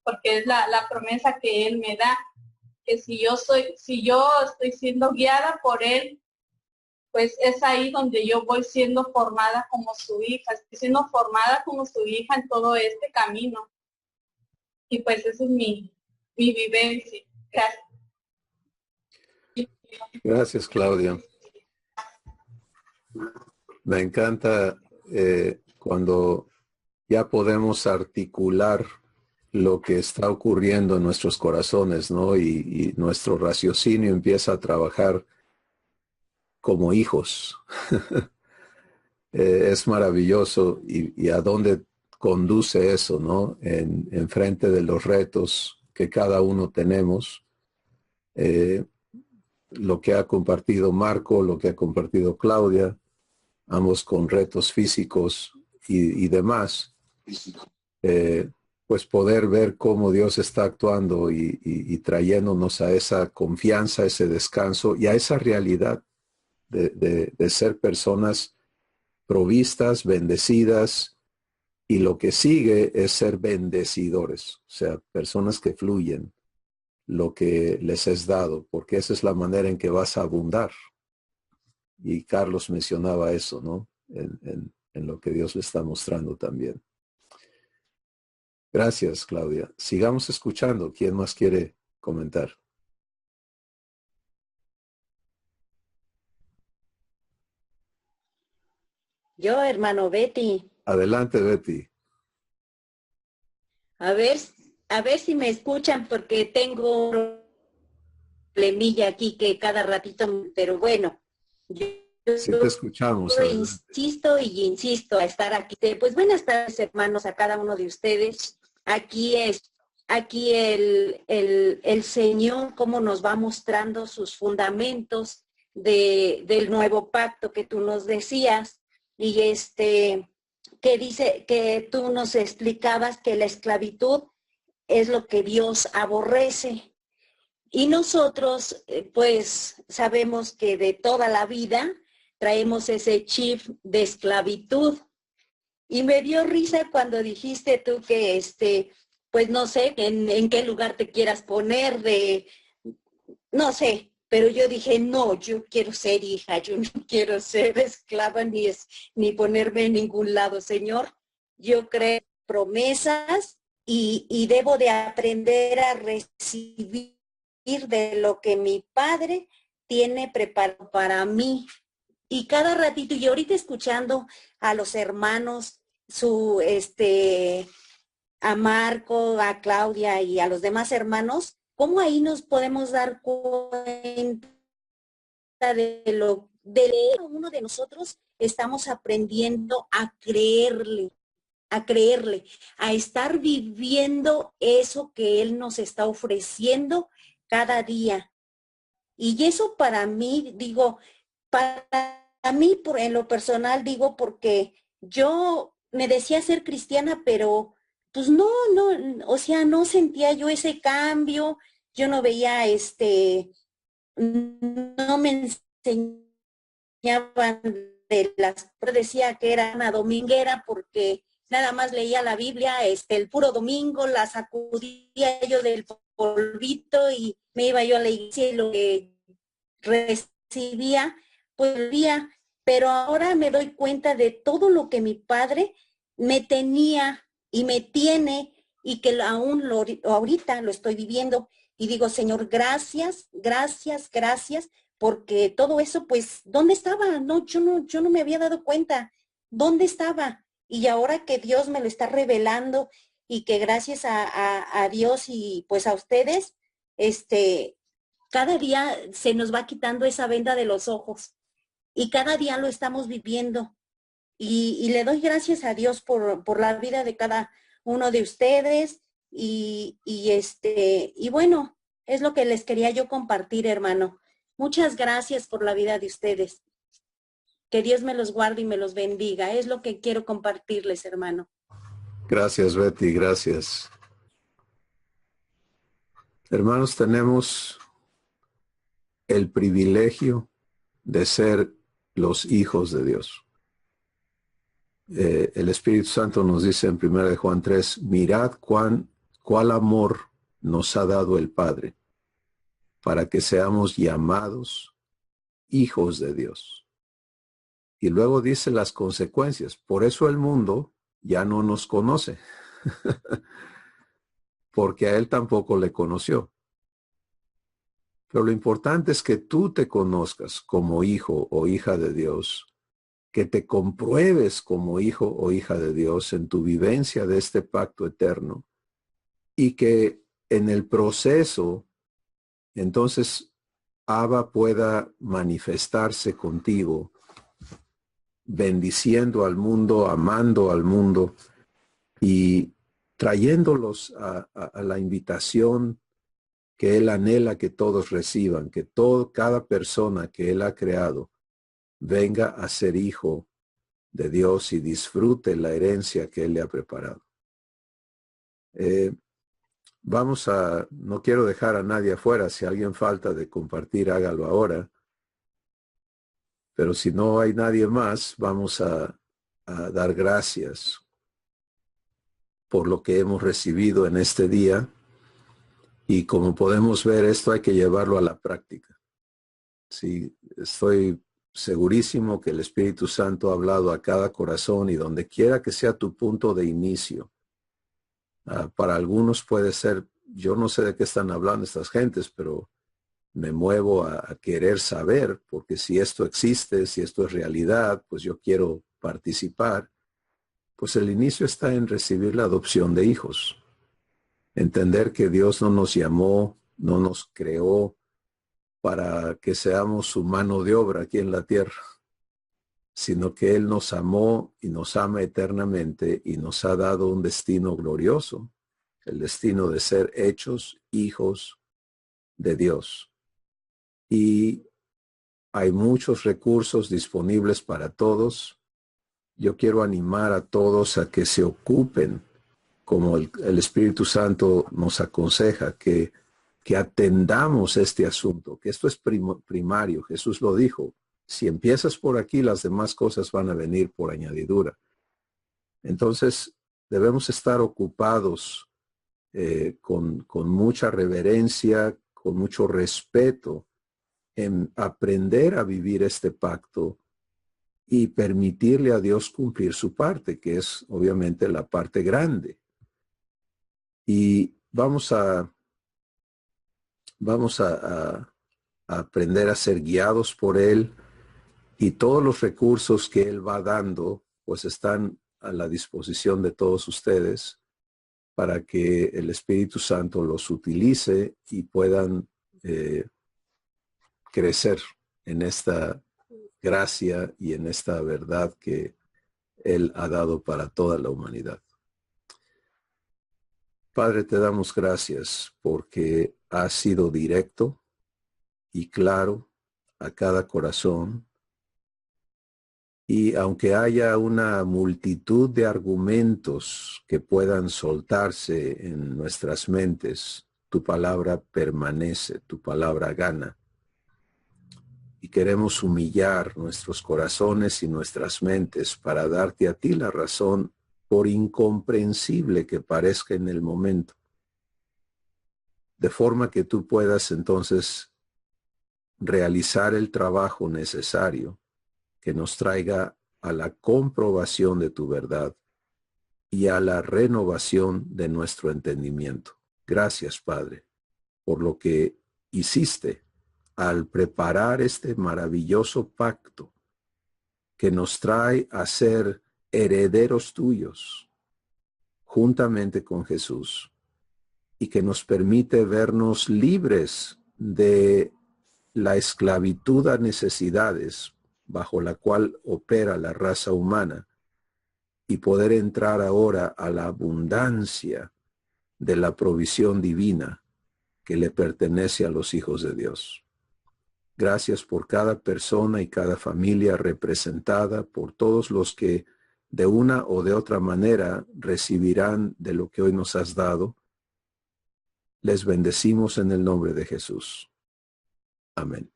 porque es la promesa que Él me da, que si yo estoy siendo guiada por Él, pues es ahí donde yo voy siendo formada como su hija, estoy siendo formada como su hija en todo este camino. Y pues esa es mi vivencia. Gracias. Gracias, Claudia. Me encanta cuando ya podemos articular lo que está ocurriendo en nuestros corazones, ¿no? Y nuestro raciocinio empieza a trabajar como hijos. Es maravilloso y a dónde conduce eso, ¿no? En frente de los retos que cada uno tenemos. Lo que ha compartido Marco, lo que ha compartido Claudia, ambos con retos físicos y demás, pues poder ver cómo Dios está actuando y trayéndonos a esa confianza, ese descanso y a esa realidad de ser personas provistas, bendecidas, y lo que sigue es ser bendecidores, o sea, personas que fluyen lo que les es dado, porque esa es la manera en que vas a abundar. Y Carlos mencionaba eso, ¿no? En lo que Dios le está mostrando también. Gracias, Claudia. Sigamos escuchando. ¿Quién más quiere comentar? Yo, hermano Betty. Adelante, Betty. A ver si me escuchan porque tengo un problemilla aquí que cada ratito, pero bueno, yo Sí te escuchamos. insisto y insisto a estar aquí. Pues buenas tardes, hermanos, a cada uno de ustedes. Aquí el Señor, cómo nos va mostrando sus fundamentos del nuevo pacto que tú nos decías. Y que dice que tú nos explicabas que la esclavitud es lo que Dios aborrece. Y nosotros, pues, sabemos que de toda la vida traemos ese chip de esclavitud. Y me dio risa cuando dijiste tú que, pues, no sé en qué lugar te quieras poner no sé, pero yo dije, no, yo quiero ser hija, yo no quiero ser esclava ni ponerme en ningún lado, Señor. Yo creo promesas y debo de aprender a recibir de lo que mi Padre tiene preparado para mí. Y cada ratito, y ahorita escuchando a los hermanos, a Marco, a Claudia y a los demás hermanos, ¿cómo ahí nos podemos dar cuenta de uno de nosotros estamos aprendiendo a creerle, a estar viviendo eso que Él nos está ofreciendo cada día? Y eso para mí, digo, para mí en lo personal, digo, porque yo me decía ser cristiana, pero pues no, o sea, no sentía yo ese cambio, yo no veía no me enseñaban decía que era una dominguera porque nada más leía la Biblia, el puro domingo, la sacudía yo del polvito y me iba yo a la iglesia y lo que recibía, pues volvía. Pero ahora me doy cuenta de todo lo que mi Padre me tenía y me tiene y que aún ahorita lo estoy viviendo. Y digo, Señor, gracias, gracias, gracias, porque todo eso, pues, ¿dónde estaba? No, yo no me había dado cuenta. ¿Dónde estaba? Y ahora que Dios me lo está revelando y que gracias a Dios y pues a ustedes, cada día se nos va quitando esa venda de los ojos y cada día lo estamos viviendo. Y le doy gracias a Dios por la vida de cada uno de ustedes y bueno, es lo que les quería yo compartir, hermano. Muchas gracias por la vida de ustedes. Que Dios me los guarde y me los bendiga. Es lo que quiero compartirles, hermano. Gracias, Betty, gracias. Hermanos, tenemos el privilegio de ser los hijos de Dios. El Espíritu Santo nos dice en 1 Juan 3, mirad cuál amor nos ha dado el Padre para que seamos llamados hijos de Dios. Y luego dice las consecuencias. Por eso el mundo ya no nos conoce, porque a Él tampoco le conoció. Pero lo importante es que tú te conozcas como hijo o hija de Dios, que te compruebes como hijo o hija de Dios en tu vivencia de este pacto eterno y que en el proceso, entonces, Abba pueda manifestarse contigo bendiciendo al mundo, amando al mundo y trayéndolos a la invitación que Él anhela que todos reciban, que cada persona que Él ha creado venga a ser hijo de Dios y disfrute la herencia que Él le ha preparado. No quiero dejar a nadie afuera. Si alguien falta de compartir, hágalo ahora. Pero si no hay nadie más, vamos a dar gracias por lo que hemos recibido en este día. Y como podemos ver, esto hay que llevarlo a la práctica. Sí, estoy segurísimo que el Espíritu Santo ha hablado a cada corazón y donde quiera que sea tu punto de inicio. Para algunos puede ser, yo no sé de qué están hablando estas gentes, pero me muevo a querer saber, porque si esto existe, si esto es realidad, pues yo quiero participar. Pues el inicio está en recibir la adopción de hijos. Entender que Dios no nos llamó, no nos creó para que seamos su mano de obra aquí en la tierra, sino que Él nos amó y nos ama eternamente y nos ha dado un destino glorioso, el destino de ser hechos hijos de Dios. Y hay muchos recursos disponibles para todos. Yo quiero animar a todos a que se ocupen, como el Espíritu Santo nos aconseja, que atendamos este asunto, que esto es primario. Jesús lo dijo, si empiezas por aquí, las demás cosas van a venir por añadidura. Entonces, debemos estar ocupados con mucha reverencia, con mucho respeto, en aprender a vivir este pacto y permitirle a Dios cumplir su parte, que es obviamente la parte grande. Y vamos a aprender a ser guiados por Él, y todos los recursos que Él va dando, pues están a la disposición de todos ustedes para que el Espíritu Santo los utilice y puedan crecer en esta gracia y en esta verdad que Él ha dado para toda la humanidad. Padre, te damos gracias porque has sido directo y claro a cada corazón. Y aunque haya una multitud de argumentos que puedan soltarse en nuestras mentes, tu palabra permanece, tu palabra gana. Y queremos humillar nuestros corazones y nuestras mentes para darte a ti la razón, por incomprensible que parezca en el momento, de forma que tú puedas entonces realizar el trabajo necesario que nos traiga a la comprobación de tu verdad y a la renovación de nuestro entendimiento. Gracias, Padre, por lo que hiciste al preparar este maravilloso pacto que nos trae a ser herederos tuyos juntamente con Jesús y que nos permite vernos libres de la esclavitud a necesidades bajo la cual opera la raza humana y poder entrar ahora a la abundancia de la provisión divina que le pertenece a los hijos de Dios. Gracias por cada persona y cada familia representada, por todos los que de una o de otra manera recibirán de lo que hoy nos has dado. Les bendecimos en el nombre de Jesús. Amén.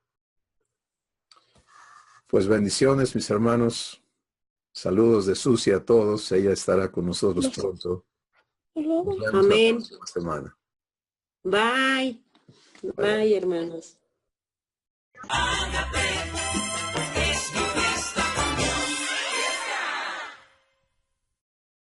Pues bendiciones, mis hermanos. Saludos de Susi a todos. Ella estará con nosotros pronto. Nos vemos Amén. la próxima semana. Bye. Bye, hermanos.